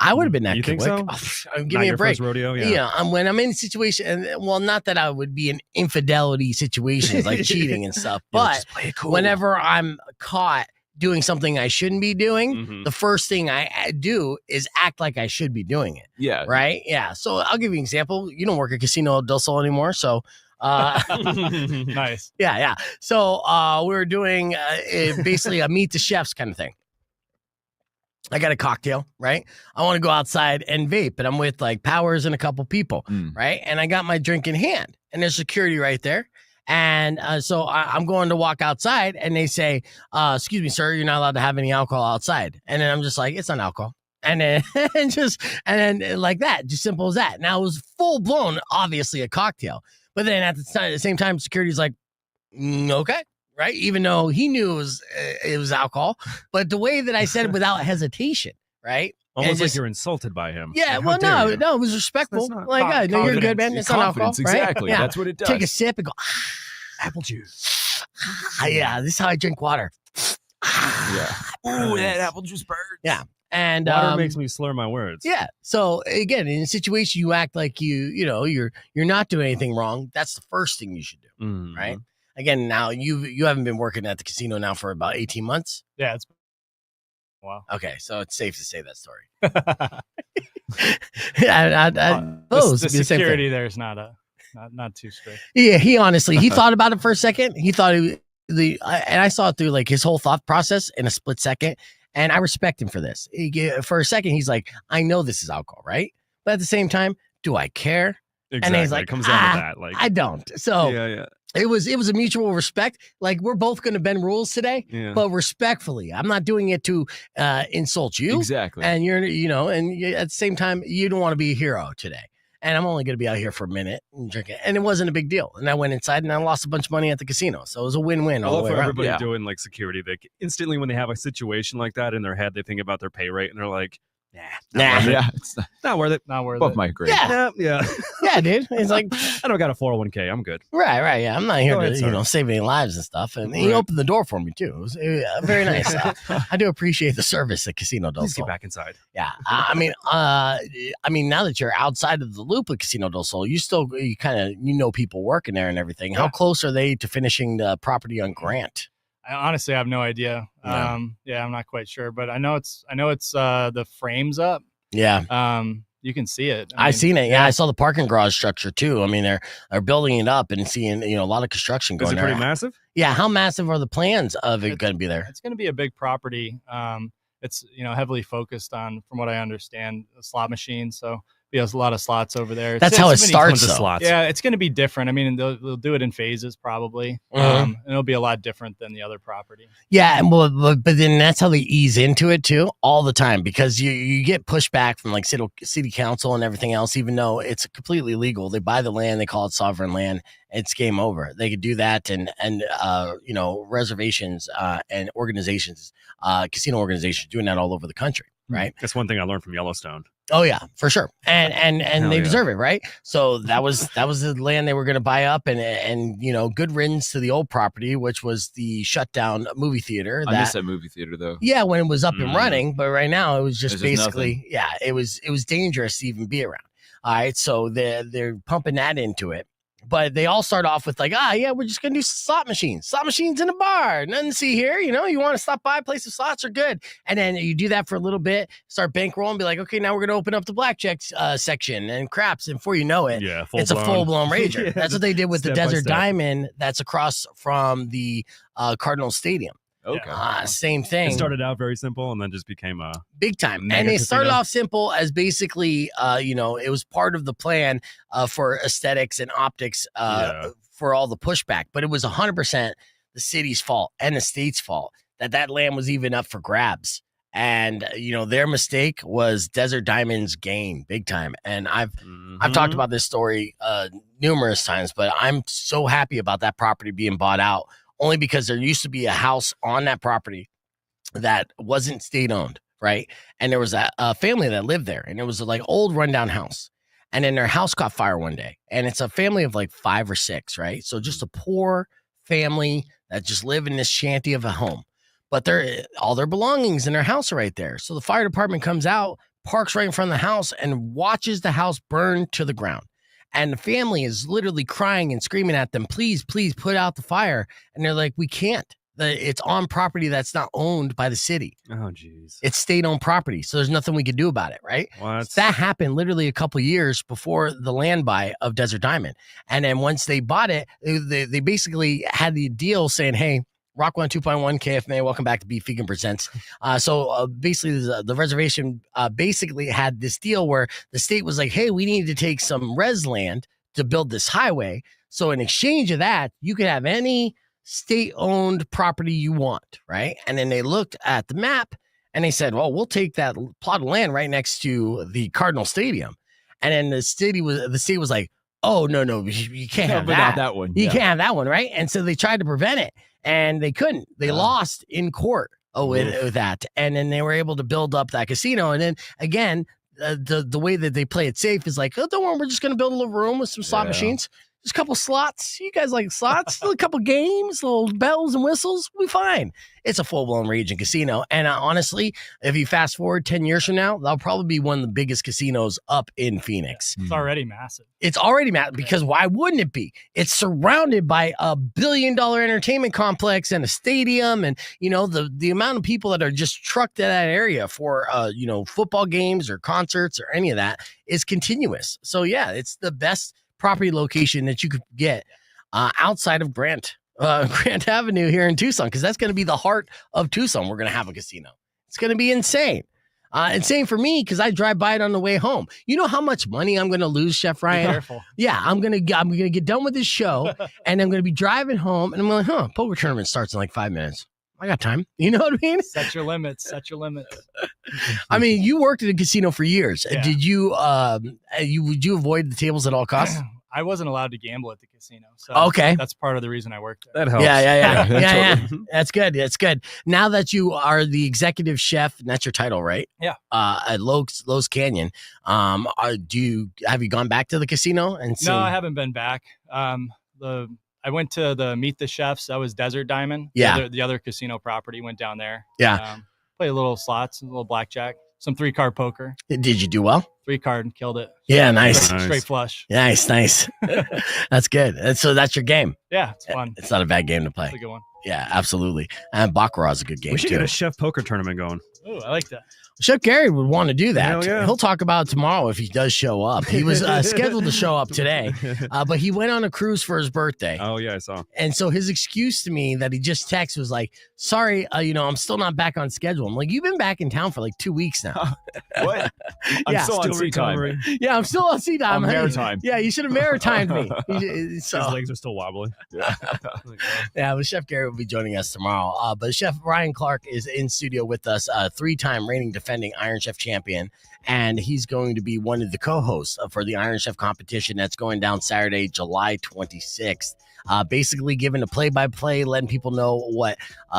I would have been that You think quick. so? Give Not me a your break. first rodeo. Yeah, when I'm in a situation, and well, not that I would be in infidelity situations like cheating and stuff, but just play it cool. whenever I'm caught doing something I shouldn't be doing, Mhm. the first thing I do is act like I should be doing it. Yeah. Right? Yeah. So I'll give you an example. You don't work at Casino del Sol anymore, so. Nice. Yeah. So we were doing basically a meet the chefs kind of thing. I got a cocktail, right? I want to go outside and vape, but I'm with like Powers and a couple people, right? And I got my drink in hand, and there's security right there. And so I'm going to walk outside, and they say, "Excuse me, sir, you're not allowed to have any alcohol outside." And then I'm just like, "It's not alcohol." And then and then like that, just simple as that. Now it was full blown, obviously a cocktail, but then at the same time, security's like, "Okay." Right, even though he knew it was alcohol, but the way that I said it without hesitation, right? Almost And like just- you're insulted by him. Yeah, Like, well, how dare you? no, it was respectful. That's not Like, no, you're good, man. It's not alcohol, Confidence, right? exactly. Yeah. That's what it does. Take a sip and go. Apple juice. Yeah, this is how I drink water. Yeah. Ooh, that apple juice burns. Yeah. And Water makes me slur my words. yeah. So again, in a situation you act like you're not doing anything wrong. That's the first thing you should do, Mhm. right? Again, now you haven't been working at the casino now for about 18 months. Yeah, it's wow. Okay, so it's safe to say that story. I suppose The it'd be the same thing. security there is not too strict. Yeah, he honestly, he thought about it for a second. He thought and I saw it through like his whole thought process in a split second, and I respect him for this. For a second, he's like, I know this is alcohol, right? But at the same time, do I care? Exactly. And he's like, it comes down to that. Like, I don't. So yeah. it was a mutual respect. Like, we're both going to bend rules today, but respectfully. I'm not doing it to insult you. Exactly. And you're, at the same time, you don't want to be a hero today. And I'm only going to be out here for a minute and drinking. And it wasn't a big deal. And I went inside and I lost a bunch of money at the casino. So it was a win-win all the way for around. everybody doing like security, they instantly when they have a situation like that in their head, they think about their pay rate and they're like, Nah. Yeah, it's not worth it. Not worth above it. my grade. Yeah. Yeah. Yeah, dude. It's like, I don't got a 401k. I'm good. right. Yeah. I'm not here Go to, ahead, sir. save any lives and stuff. And he opened the door for me, too. It was very nice. I do appreciate the service at Casino del Please Sol. get back inside. Yeah. I mean, now that you're outside of the loop of Casino del Sol, you kind of, people working there and everything. How close are they to finishing the property on Grant? I honestly have no idea. No. I'm not quite sure, but I know it's the frames up. Yeah. You can see it. I've seen it. Yeah, I saw the parking garage structure too. I mean, they're building it up and seeing a lot of construction going. Is it there. pretty massive? Yeah. How massive are the plans of it going to be there? It's going to be a big property. It's heavily focused on, from what I understand, a slot machine. So there's a lot of slots over there. That's how it many starts. Tons of Though. slots. Yeah, it's going to be different. I mean, they'll do it in phases probably. And it'll be a lot different than the other property. Yeah, but then that's how they ease into it too, all the time, because you get pushback from like city council and everything else, even though it's completely legal. They buy the land, they call it sovereign land. It's game over. They could do that, and reservations and organizations, casino organizations, doing that all over the country. Right. That's one thing I learned from Yellowstone. Oh yeah, for sure. And they deserve it, right? So that was the land they were going to buy up, and good riddance to the old property, which was the shutdown movie theater. I miss that movie theater though. Yeah, when it was up and running, but right now it was just There's basically it was dangerous to even be around. All right, so they're pumping that into it. But they all start off with like, we're just going to do slot machines in a bar. Nothing to see here. You want to stop by, play some slots are good. And then you do that for a little bit, start bankrolling, be like, okay, now we're going to open up the blackjack section and craps. And before you know it, it's a full-blown rager. That's what they did with the Desert Diamond that's across from the Cardinal Stadium. Okay. Same thing. It started out very simple and then just became a big time. mega And they started casino. off simple as basically, it was part of the plan for aesthetics and optics for all the pushback. But it was 100% the city's fault and the state's fault that land was even up for grabs. And, their mistake was Desert Diamond's gain big time. And I've talked about this story numerous times, but I'm so happy about that property being bought out. Only because there used to be a house on that property that wasn't state owned, right? And there was a family that lived there, and it was like old rundown house. And then their house caught fire one day, and it's a family of like 5 or 6, right? So just a poor family that just live in this shanty of a home, but all their belongings in their house are right there. So the fire department comes out, parks right in front of the house, and watches the house burn to the ground. And the family is literally crying and screaming at them, please put out the fire. And they're like, we can't. It's on property that's not owned by the city. Oh, geez. It's state-owned property, so there's nothing we could do about it, right? What? That happened literally a couple of years before the land buy of Desert Diamond. And then once they bought it, they basically had the deal saying, hey, Rock 102.1 KFMA, welcome back to Beef Vegan Presents. So basically, the reservation basically had this deal where the state was like, hey, we need to take some res land to build this highway. So in exchange of that, you could have any state-owned property you want, right? And then they looked at the map and they said, well, we'll take that plot of land right next to the Cardinal Stadium. And then the state was like, oh, no, you can't have but that. not that one. You can't have that one, right? And so they tried to prevent it. And they couldn't. They lost in court with that. And then they were able to build up that casino. And then again, the way that they play it safe is like, oh, don't worry, we're just going to build a little room with some slot machines. Just a couple slots. You guys like slots? A couple games, little bells and whistles. We'll be fine. It's a full-blown raging casino. And honestly, if you fast forward 10 years from now, that'll probably be one of the biggest casinos up in Phoenix. It's already massive. It's already massive because why wouldn't it be? It's surrounded by a $1 billion entertainment complex and a stadium. And, the amount of people that are just trucked to that area for, football games or concerts or any of that is continuous. So, yeah, it's the best property location that you could get outside of Grant. Grant Avenue here in Tucson, because that's going to be the heart of Tucson. We're going to have a casino. It's going to be insane. Insane for me because I drive by it on the way home. You know how much money I'm going to lose, Chef Ryan? Be careful. Yeah, I'm gonna get done with this show, and I'm going to be driving home, and I'm like, poker tournament starts in like 5 minutes. I got time. You know what I mean? Set your limits. Set your limits. I mean, you worked at a casino for years. Yeah. Did would you avoid the tables at all costs? I wasn't allowed to gamble at the casino. So Okay. that's part of the reason I worked there. That helps. Yeah. That's good. That's good. Now that you are the executive chef, and that's your title, right? Yeah. At Lowe's Canyon, have you gone back to the casino and seen? No, I haven't been back. I went to the Meet the Chefs. That was Desert Diamond. Yeah. The other casino property, went down there. Yeah. Played a little slots, a little blackjack, some 3-card poker. Did you do well? 3-card, killed it. Yeah, nice. Straight flush. Nice. That's good. And so that's your game. Yeah, it's fun. It's not a bad game to play. It's a good one. Yeah, absolutely. And Baccarat is a good game We should too. get a chef poker tournament going. Oh, I like that. Chef Gary would want to do that. Hell yeah. He'll talk about it tomorrow if he does show up. He was scheduled to show up today, but he went on a cruise for his birthday. Oh yeah, I saw. And so his excuse to me that he just texted was like, sorry, I'm still not back on schedule. I'm like, you've been back in town for like 2 weeks now. What? I'm Yeah. still on Still sea time. recovering. Yeah, I'm still on sea time. On maritime. Yeah, you should have maritimed me. His So, legs are still wobbly. yeah, but Chef Gary will be joining us tomorrow. But Chef Ryan Clark is in studio with us, 3-time reigning defending Iron Chef champion, and he's going to be one of the co-hosts for the Iron Chef competition that's going down Saturday, July 26th. Basically giving a play-by-play, letting people know what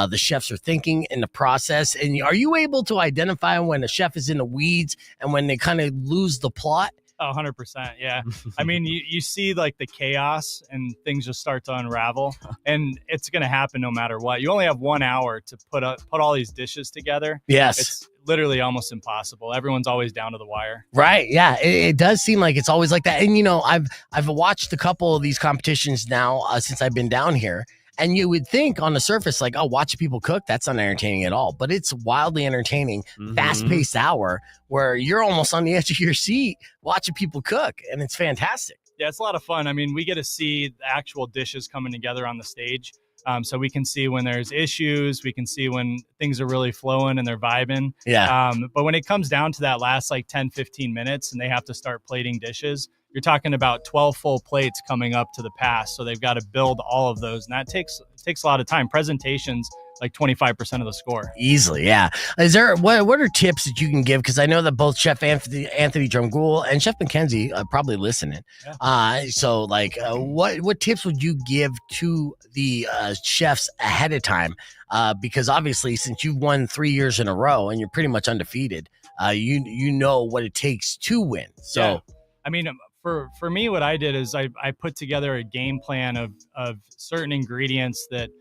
the chefs are thinking in the process. And are you able to identify when a chef is in the weeds and when they kind of lose the plot? Oh, 100%. Yeah. I mean, you see like the chaos and things just start to unravel, and it's going to happen no matter what. You only have 1 hour to put all these dishes together. Yes. It's literally almost impossible. Everyone's always down to the wire. Right. Yeah. It does seem like it's always like that. And, I've watched a couple of these competitions now since I've been down here. And you would think on the surface, like, oh, watching people cook, that's not entertaining at all. But it's wildly entertaining, fast-paced hour where you're almost on the edge of your seat watching people cook. And it's fantastic. Yeah, it's a lot of fun. I mean, we get to see the actual dishes coming together on the stage. So we can see when there's issues. We can see when things are really flowing and they're vibing. Yeah. But when it comes down to that last like 10, 15 minutes and they have to start plating dishes, you're talking about 12 full plates coming up to the pass. So they've got to build all of those. And that takes a lot of time. Presentations, like 25% of the score. Easily, yeah. Is there what are tips that you can give? Because I know that both Chef Anthony Drumgoole and Chef Mackenzie are probably listening. Yeah. So like, what tips would you give to the chefs ahead of time? Because obviously, since you've won 3 years in a row and you're pretty much undefeated, you know what it takes to win. So, yeah. I mean, for me, what I did is I put together a game plan of certain ingredients that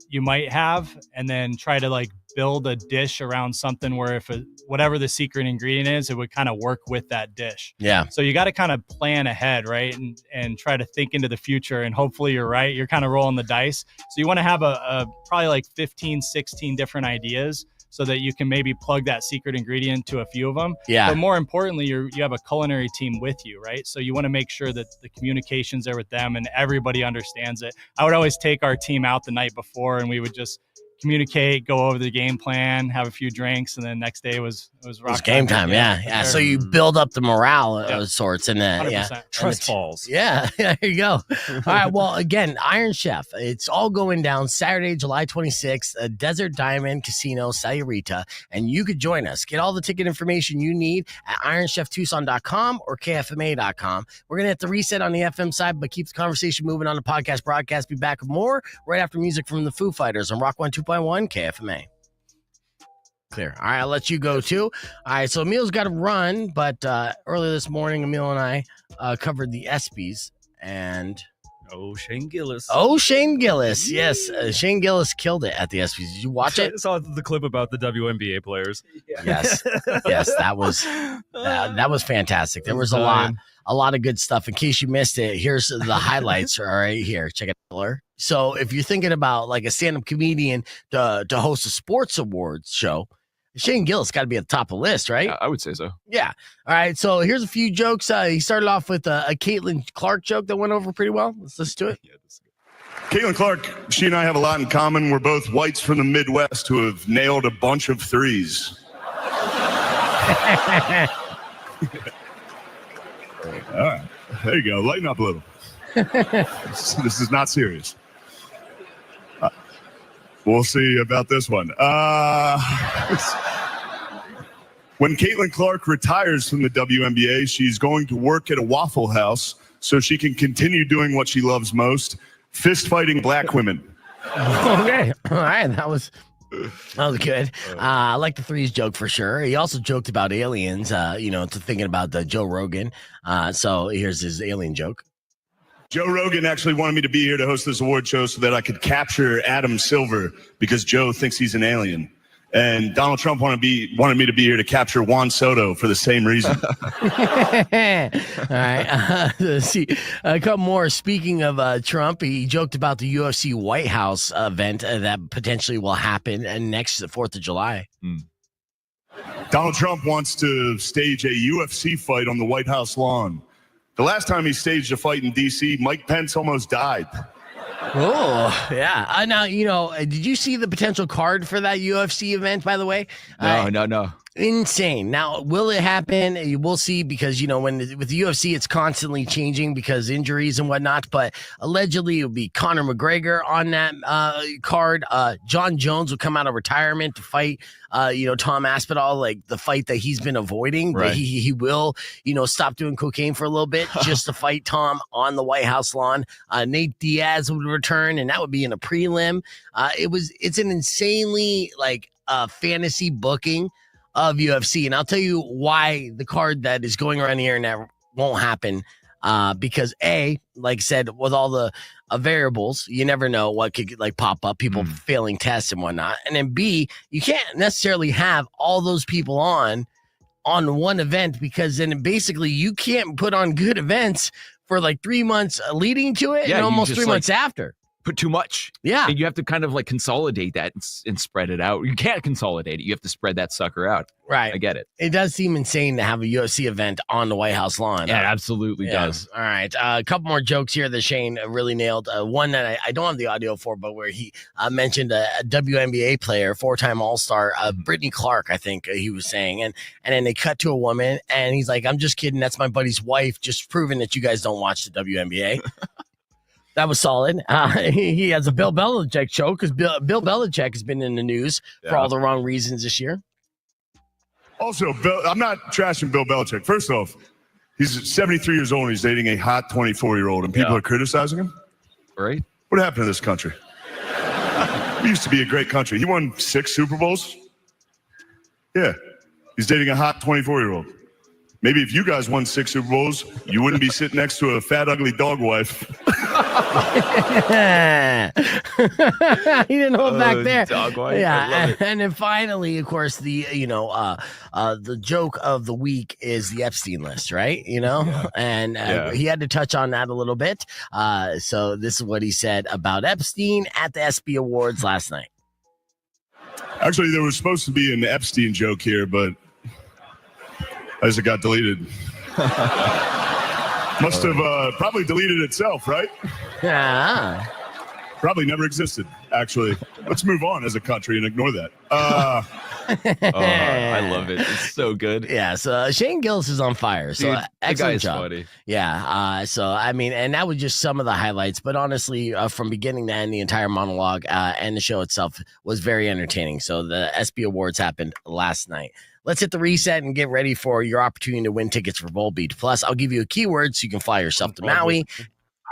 you might have, and then try to like build a dish around something where if whatever the secret ingredient is, it would kind of work with that dish. yeah. So you got to kind of plan ahead, right? And try to think into the future, and hopefully you're right. You're kind of rolling the dice. So you want to have a probably like 15, 16 different ideas so that you can maybe plug that secret ingredient to a few of them. Yeah. But more importantly, you have a culinary team with you, right? So you want to make sure that the communication's there with them and everybody understands it. I would always take our team out the night before, and we would just communicate, go over the game plan, have a few drinks, and then next day was rock game time. Yeah. So you build up the morale of sorts, and then 100%. Trust falls. Yeah, there you go. All right. Well, again, Iron Chef. It's all going down Saturday, July 26th, Desert Diamond Casino, Sayurita, and you could join us. Get all the ticket information you need at IronChefTucson.com or KFMA.com. We're gonna have to reset on the FM side, but keep the conversation moving on the podcast broadcast. Be back with more right after music from the Foo Fighters on Rock 102.1 KFMA. Clear. All right, I'll let you go too. All right, so Emil's got to run, but earlier this morning, Emil and I covered the ESPYs, and Shane Gillis. Shane Gillis. Yes, Shane Gillis killed it at the ESPYs. Did you watch it? I saw the clip about the WNBA players. Yes, that was fantastic. There was a lot of good stuff. In case you missed it, here's the highlights. All right, here, check it out. So if you're thinking about like a stand-up comedian to host a sports awards show, Shane Gillis got to be at the top of the list, right? I would say so. Yeah. All right. So here's a few jokes. He started off with a Caitlin Clark joke that went over pretty well. Let's listen to it. Yeah, Caitlin Clark, she and I have a lot in common. We're both whites from the Midwest who have nailed a bunch of threes. All right, there you go. Lighten up a little. This is not serious. We'll see about this one. When Caitlin Clark retires from the WNBA, she's going to work at a Waffle House so she can continue doing what she loves most, fist fighting black women. Okay. All right. That was good. I like the threes joke for sure. He also joked about aliens, to thinking about the Joe Rogan. So here's his alien joke. Joe Rogan actually wanted me to be here to host this award show so that I could capture Adam Silver because Joe thinks he's an alien. And Donald Trump wanted me to be here to capture Juan Soto for the same reason. All right. Let's see. A couple more. Speaking of Trump, he joked about the UFC White House event that potentially will happen next 4th of July. Donald Trump wants to stage a UFC fight on the White House lawn. The last time he staged a fight in D.C., Mike Pence almost died. Oh, yeah. Now, did you see the potential card for that UFC event, by the way? No. Insane. Now, will it happen? We'll see because, with the UFC, it's constantly changing because injuries and whatnot. But allegedly, it will be Conor McGregor on that card. John Jones will come out of retirement to fight, Tom Aspinall, like the fight that he's been avoiding. Right. But he will, stop doing cocaine for a little bit just to fight Tom on the White House lawn. Nate Diaz would return, and that would be in a prelim. It's an insanely fantasy booking of UFC, and I'll tell you why the card that is going around here and that won't happen. Because like I said, with all the variables, you never know what could pop up, people failing tests and whatnot. And then B, you can't necessarily have all those people on one event because then basically you can't put on good events for 3 months leading to it and almost 3 months after. Put too much. Yeah. And you have to kind of consolidate that and spread it out. You can't consolidate it. You have to spread that sucker out. Right. I get it. It does seem insane to have a UFC event on the White House lawn. Yeah, it absolutely does. All right. A couple more jokes here that Shane really nailed. One that I don't have the audio for, but where he mentioned a WNBA player, 4-time All-Star, Brittany Clark, I think he was saying. And then they cut to a woman and he's like, I'm just kidding. That's my buddy's wife. Just proving that you guys don't watch the WNBA. That was solid. He has a Bill Belichick show because Bill Belichick has been in the news for all the wrong reasons this year. Also, I'm not trashing Bill Belichick. First off, he's 73 years old and he's dating a hot 24-year-old and people are criticizing him. Right? What happened to this country? We used to be a great country. He won 6 Super Bowls. Yeah. He's dating a hot 24-year-old. Maybe if you guys won 6 Super Bowls, you wouldn't be sitting next to a fat, ugly dog wife. He didn't hold back there. Dog wife. Yeah, and then finally, of course, the joke of the week is the Epstein list, right? And he had to touch on that a little bit. So this is what he said about Epstein at the ESPY Awards last night. Actually, there was supposed to be an Epstein joke here, but as it got deleted. Must have probably deleted itself, right? Yeah. Probably never existed, actually. Let's move on as a country and ignore that. I love it. It's so good. Yeah, so Shane Gillis is on fire. So Dude, excellent job. Funny. Yeah. And that was just some of the highlights. But honestly, from beginning to end, the entire monologue and the show itself was very entertaining. So the ESPY Awards happened last night. Let's hit the reset and get ready for your opportunity to win tickets for Volbeat. Plus, I'll give you a keyword so you can fly yourself to Maui.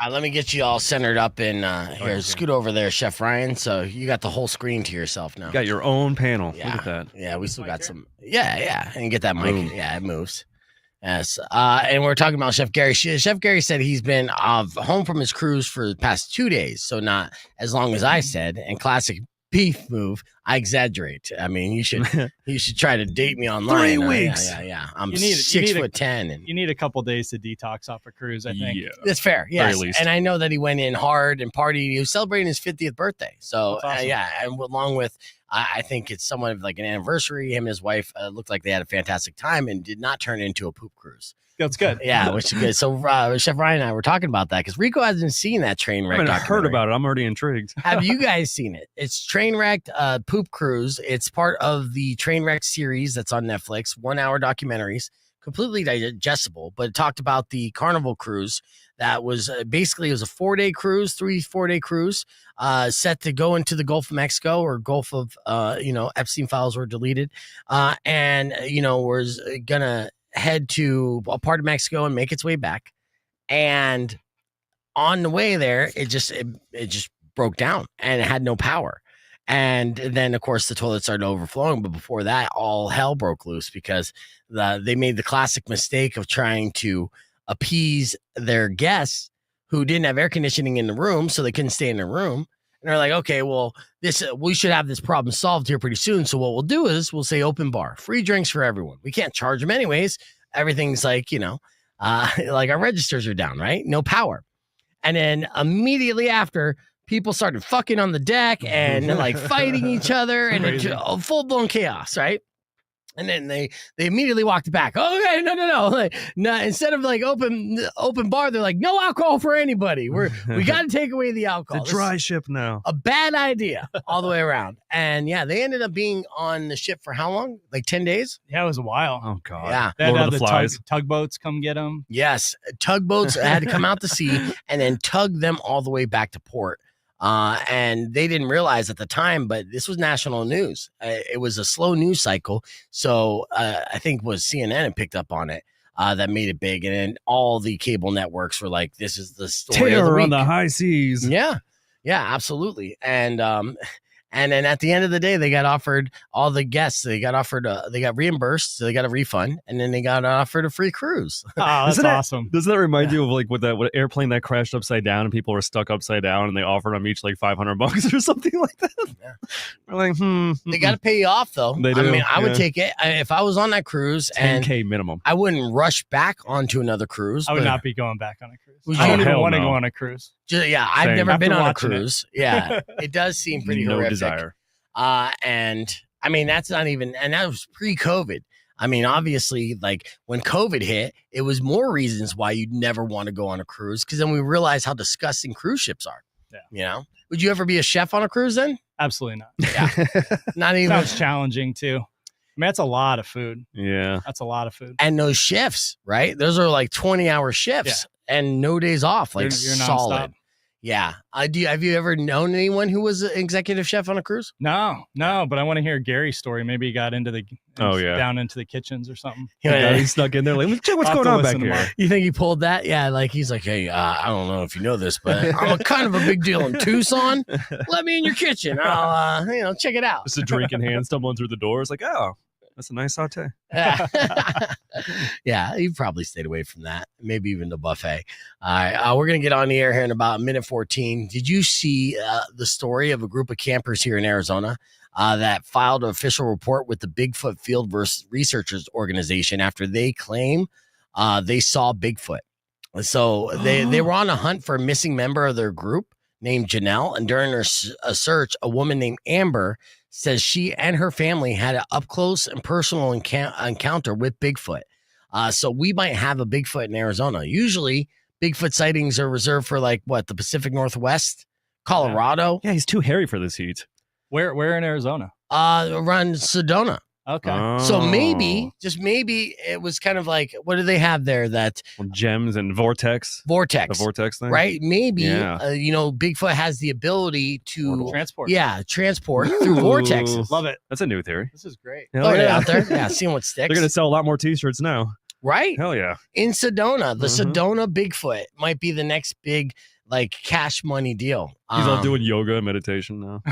Let me get you all centered up in here. Scoot over there, Chef Ryan. So you got the whole screen to yourself now. You got your own panel. Yeah. Look at that. Yeah, we still got some. Yeah. And get that mic. Yeah, it moves. Yes. And we're talking about Chef Gary. Chef Gary said he's been home from his cruise for the past 2 days. So not as long as I said. And classic beef move. I exaggerate. I mean, you should try to date me online. 3 weeks. Yeah. I'm You need- 6'10", and You need a couple days to detox off a cruise, I think. Yeah. that's fair. Yes, Very least. and I know that he went in hard and partied. He was celebrating his 50th birthday. So That's awesome. and along with, I think it's somewhat of like an anniversary. Him and his wife looked like they had a fantastic time and did not turn into a poop cruise. That's good. Yeah, which is good. So Chef Ryan and I were talking about that because Rico hasn't seen that train I wreck. haven't heard documentary. about it. I'm already intrigued. Have you guys seen it? It's Trainwrecked Poop Cruise. It's part of the Trainwreck series that's on Netflix, 1 hour documentaries, completely digestible, but it talked about the Carnival cruise that was basically, it was a 4-day cruise, 4-day cruise, set to go into the Gulf of Mexico or Gulf of, Epstein files were deleted, and, was going to head to a part of Mexico and make its way back. And on the way there, it just broke down and it had no power. And then, of course, the toilet started overflowing. But before that, all hell broke loose because they made the classic mistake of trying to appease their guests who didn't have air conditioning in the room, so they couldn't stay in their room. And they're like, okay, well, we should have this problem solved here pretty soon. So what we'll do is we'll say open bar, free drinks for everyone. We can't charge them anyways. Everything's like, like our registers are down, right? No power. And then immediately after, people started fucking on the deck and like fighting each other and full blown chaos, right? And then they immediately walked back. Oh, okay, no. Like, no, instead of like open bar, they're like, no alcohol for anybody. We got to take away the alcohol. It's a dry ship now. A bad idea all the way around. And yeah, they ended up being on the ship for how long? Like 10 days? Yeah, it was a while. Oh God. Yeah. They had to Lord have of the the Flies. tugboats come get them. Yes. Tugboats had to come out to sea and then tug them all the way back to port. And they didn't realize at the time, but this was national news. It was a slow news cycle. So I think was CNN had picked up on it. That made it big. And then all the cable networks were like, this is the story of the Terror week. on the high seas. Yeah, absolutely. And then at the end of the day, they got offered all the guests. They got reimbursed. So they got a refund, and then they got offered a free cruise. Oh, that's Isn't that- awesome. Doesn't that remind you of like what airplane that crashed upside down and people were stuck upside down and they offered them each like $500 or something like that? Yeah. We're like, They got to pay you off, though. They I do, mean, I would yeah. take it if I was on that cruise, and 10K minimum. I wouldn't rush back onto another cruise. I would but- not be going back on a cruise. Would I you? don't even Hell want to no. go on a cruise. Yeah, I've Same. never After been on a watching it. cruise. Yeah, it does seem pretty no horrific. desire. And I mean, that's not even, and that was pre-COVID. I mean, obviously, like when COVID hit, it was more reasons why you'd never want to go on a cruise, because then we realized how disgusting cruise ships are. Yeah. Would you ever be a chef on a cruise then? Absolutely not. Yeah. Not even. Sounds challenging too. I mean, that's a lot of food. Yeah. That's a lot of food. And those shifts, right? Those are like 20-hour shifts and no days off, like You're solid. nonstop. Yeah. Have you ever known anyone who was an executive chef on a cruise? No, but I want to hear Gary's story. Maybe he got into down into the kitchens or something. Yeah. He snuck in there like, check what's I'll have going to on back listen here. tomorrow. You think he pulled that? Yeah, like he's like, hey, I don't know if you know this, but I'm kind of a big deal in Tucson. Let me in your kitchen. I'll, check it out. Just a drink in hand, stumbling through the door. It's like, oh, that's a nice saute. Yeah, he probably stayed away from that. Maybe even the buffet. All right, we're gonna get on the air here in about a minute 14. Did you see the story of a group of campers here in Arizona that filed an official report with the Bigfoot Field Researchers Organization after they claim they saw Bigfoot? So they were on a hunt for a missing member of their group named Janelle, and during a search, a woman named Amber says she and her family had an up-close and personal encounter with Bigfoot. So we might have a Bigfoot in Arizona. Usually, Bigfoot sightings are reserved for the Pacific Northwest, Colorado. Yeah, he's too hairy for this heat. Where in Arizona? Around Sedona. Okay. So maybe, just maybe, it was kind of like, what do they have there? That Gems and vortex. The vortex thing. right? Maybe, Yeah. Bigfoot has the ability to Transport. transport through vortexes. Love it. That's a new theory. This is great. Hell Throw it yeah. out there. Yeah, seeing what sticks. They're going to sell a lot more t-shirts now. Right? Hell yeah. In Sedona, the Mhm. Sedona Bigfoot might be the next big cash money deal. He's all doing yoga and meditation now.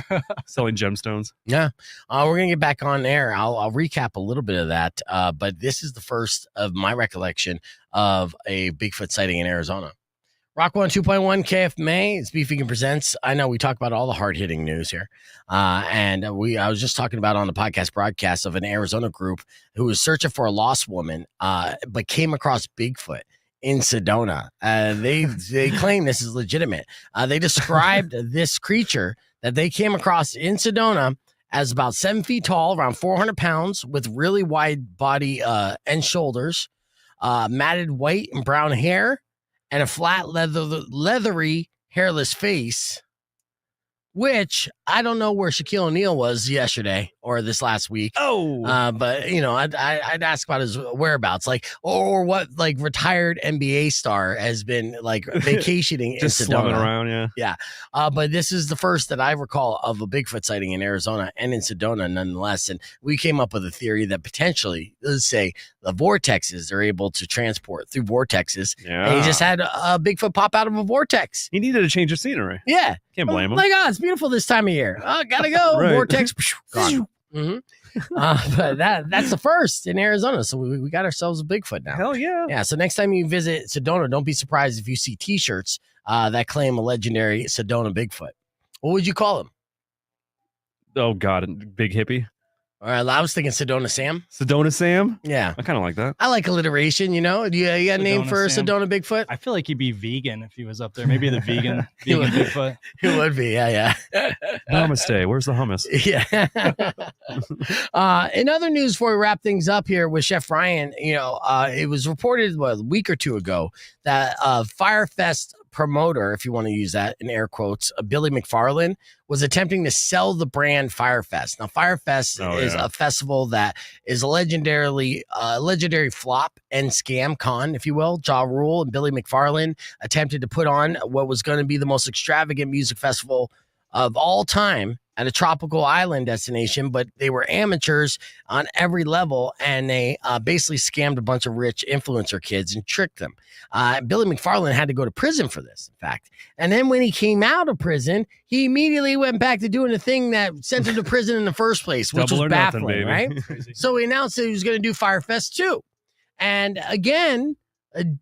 Selling gemstones. Yeah. We're going to get back on air. I'll recap a little bit of that. But this is the first of my recollection of a Bigfoot sighting in Arizona. Rock 102.1 KFMA. It's Beef Vegan Presents. I know we talk about all the hard-hitting news here. I was just talking about on the podcast broadcast of an Arizona group who was searching for a lost woman, but came across Bigfoot in Sedona. They claim this is legitimate. They described this creature that they came across in Sedona as about 7 feet tall, around 400 pounds, with really wide body and shoulders, matted white and brown hair, and a flat, leathery, hairless face, which I don't know where Shaquille O'Neal was yesterday or this last week. But you know, I'd ask about his whereabouts, like, or what, like, retired NBA star has been like vacationing just in slumming Sedona. around. Yeah. But this is the first that I recall of a Bigfoot sighting in Arizona and in Sedona, nonetheless. And we came up with a theory that potentially, let's say, the vortexes are able to transport through vortexes. Yeah. And he just had a Bigfoot pop out of a vortex. He needed a change of scenery. Yeah. Can't blame him. Like, oh, it's beautiful this time of year. Oh, gotta go. Right. Vortex. Gone. But that's the first in Arizona. So we got ourselves a Bigfoot now. Hell yeah. Yeah. So next time you visit Sedona, don't be surprised if you see T-shirts that claim a legendary Sedona Bigfoot. What would you call him? Oh, God. Big hippie. All right, I was thinking Sedona Sam. Sedona Sam? Yeah. I kind of like that. I like alliteration, you know? You got a name Sedona for Sam. Sedona Bigfoot? I feel like he'd be vegan if he was up there. Maybe the vegan Bigfoot. It would be, yeah. Namaste. Where's the hummus? Yeah. In other news, before we wrap things up here with Chef Ryan, it was reported a week or two ago that Firefest promoter, if you want to use that in air quotes, Billy McFarland, was attempting to sell the brand Firefest. Now, Firefest is a festival that is a legendary flop and scam con, if you will. Ja Rule and Billy McFarland attempted to put on what was going to be the most extravagant music festival of all time at a tropical island destination, but they were amateurs on every level, and they basically scammed a bunch of rich influencer kids and tricked them. Billy McFarland had to go to prison for this, in fact. And then when he came out of prison, he immediately went back to doing the thing that sent him to prison in the first place, which Double was or nothing, baffling, baby. right? So he announced that he was going to do Firefest 2. And again,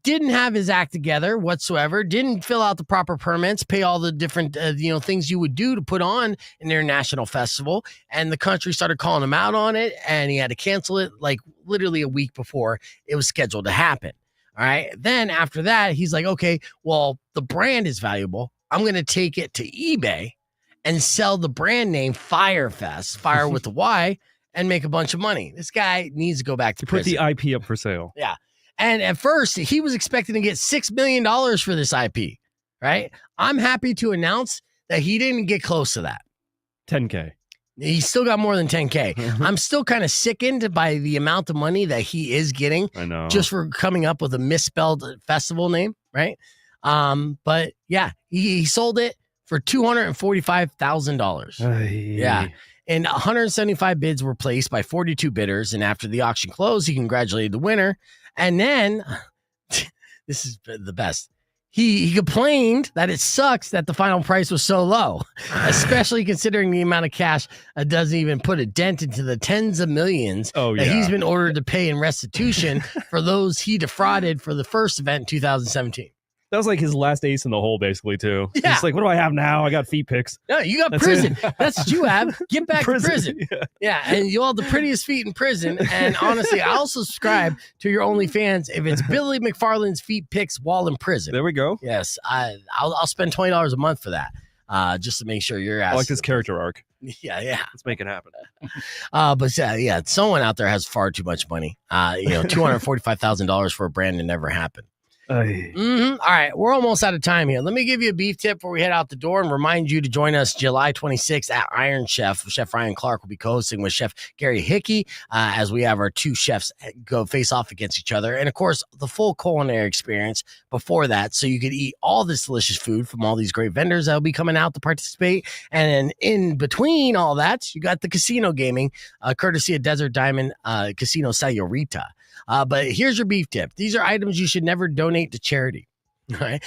didn't have his act together whatsoever, didn't fill out the proper permits, pay all the different things you would do to put on an international festival, and the country started calling him out on it, and he had to cancel it like literally a week before it was scheduled to happen. All right. Then after that, he's like, okay, well, the brand is valuable. I'm going to take it to eBay and sell the brand name Firefest, fire with the Y, and make a bunch of money. This guy needs to go back to prison. Put the IP up for sale. Yeah. And at first, he was expecting to get $6 million for this IP, right? I'm happy to announce that he didn't get close to that. 10K. He still got more than 10K. I'm still kind of sickened by the amount of money that he is getting I know. just for coming up with a misspelled festival name, right? But yeah, he sold it for $245,000. Yeah. And 175 bids were placed by 42 bidders. And after the auction closed, he congratulated the winner. And then, this is the best. He complained that it sucks that the final price was so low, especially considering the amount of cash doesn't even put a dent into the tens of millions that he's been ordered to pay in restitution for those he defrauded for the first event in 2017. That was like his last ace in the hole, basically, too. Yeah. It's like, what do I have now? I got feet pics. No, you got That's prison. it. That's what you have. Get back to prison. Yeah. Yeah, and you all have the prettiest feet in prison. And honestly, I also subscribe to your OnlyFans if it's Billy McFarland's feet pics while in prison. There we go. Yes, I'll spend $20 a month for that, just to make sure your ass. I like this character arc. Yeah. Let's make it happen. But yeah, someone out there has far too much money. $245,000 for a brand that never happened. All right, we're almost out of time here. Let me give you a beef tip before we head out the door and remind you to join us July 26th at Iron Chef. Chef Ryan Clark will be co-hosting with Chef Gary Hickey as we have our two chefs go face off against each other. And of course, the full culinary experience before that, so you could eat all this delicious food from all these great vendors that will be coming out to participate. And then in between all that, you got the casino gaming, courtesy of Desert Diamond Casino Senorita. But here's your beef tip. These are items you should never donate to charity. Right?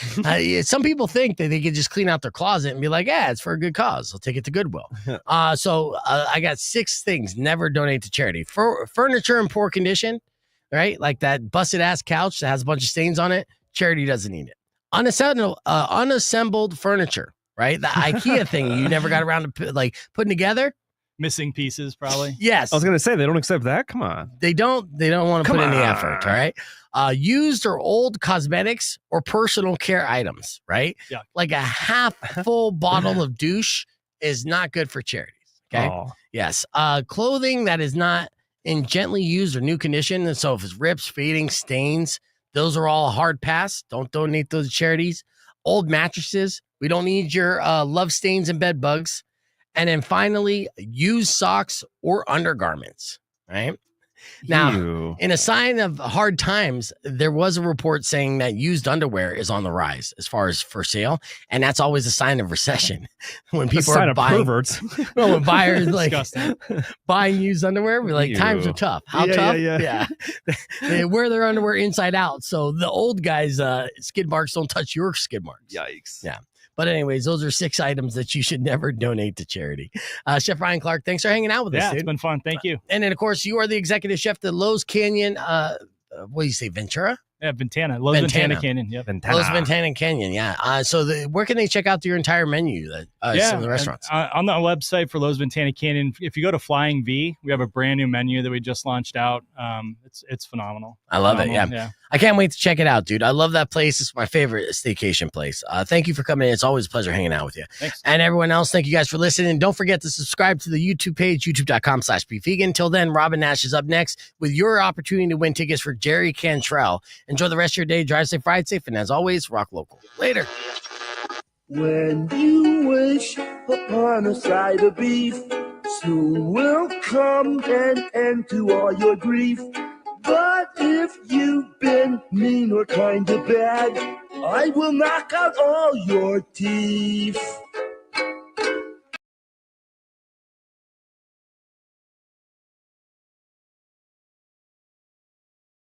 Some people think that they can just clean out their closet and be like, yeah, it's for a good cause. I'll take it to Goodwill. So I got 6 things never donate to charity. Furniture in poor condition, right? Like that busted ass couch that has a bunch of stains on it. Charity doesn't need it. unassembled furniture, right? The IKEA thing you never got around to putting together. Missing pieces, probably. Yes. I was gonna say they don't accept that. Come on. They don't want to put any effort, all right? Used or old cosmetics or personal care items, right? Yeah. Like a half full bottle of douche is not good for charities. Okay. Oh. Yes. Clothing that is not in gently used or new condition. And so if it's rips, fading, stains, those are all a hard pass. Don't donate those to charities. Old mattresses. We don't need your love stains and bed bugs. And then finally, used socks or undergarments, right? Now, Ew. in a sign of hard times, there was a report saying that used underwear is on the rise as far as for sale. And that's always a sign of recession. When people sign are of buying, perverts. well, when buyers Disgusting. buying used underwear, we're like, times Ew. are tough. How Yeah, tough? yeah. They wear their underwear inside out. So the old guys' skid marks don't touch your skid marks. Yikes. Yeah. But anyways, those are 6 items that you should never donate to charity. Chef Ryan Clark, thanks for hanging out with us, Yeah, dude. it's been fun. Thank you. And then, of course, you are the executive chef at Lowe's Canyon. What do you say, Ventura? Yeah, Ventana. Lowe's Ventana. Ventana Canyon. Yep. Lowe's Ventana Canyon, yeah. So where can they check out your entire menu, some of the restaurants? On the website for Lowe's Ventana Canyon, if you go to Flying V, we have a brand new menu that we just launched out. It's phenomenal. I love it, yeah. I can't wait to check it out, dude. I love that place. It's my favorite staycation place. Thank you for coming in. It's always a pleasure hanging out with you. Thanks. And everyone else, thank you guys for listening. Don't forget to subscribe to the YouTube page, youtube.com/bevegan. Until then, Robin Nash is up next with your opportunity to win tickets for Jerry Cantrell. Enjoy the rest of your day. Drive safe, ride safe, and as always, rock local. Later. When you wish upon a side of beef, soon will come an end to all your grief. But if you've been mean or kind of bad, I will knock out all your teeth.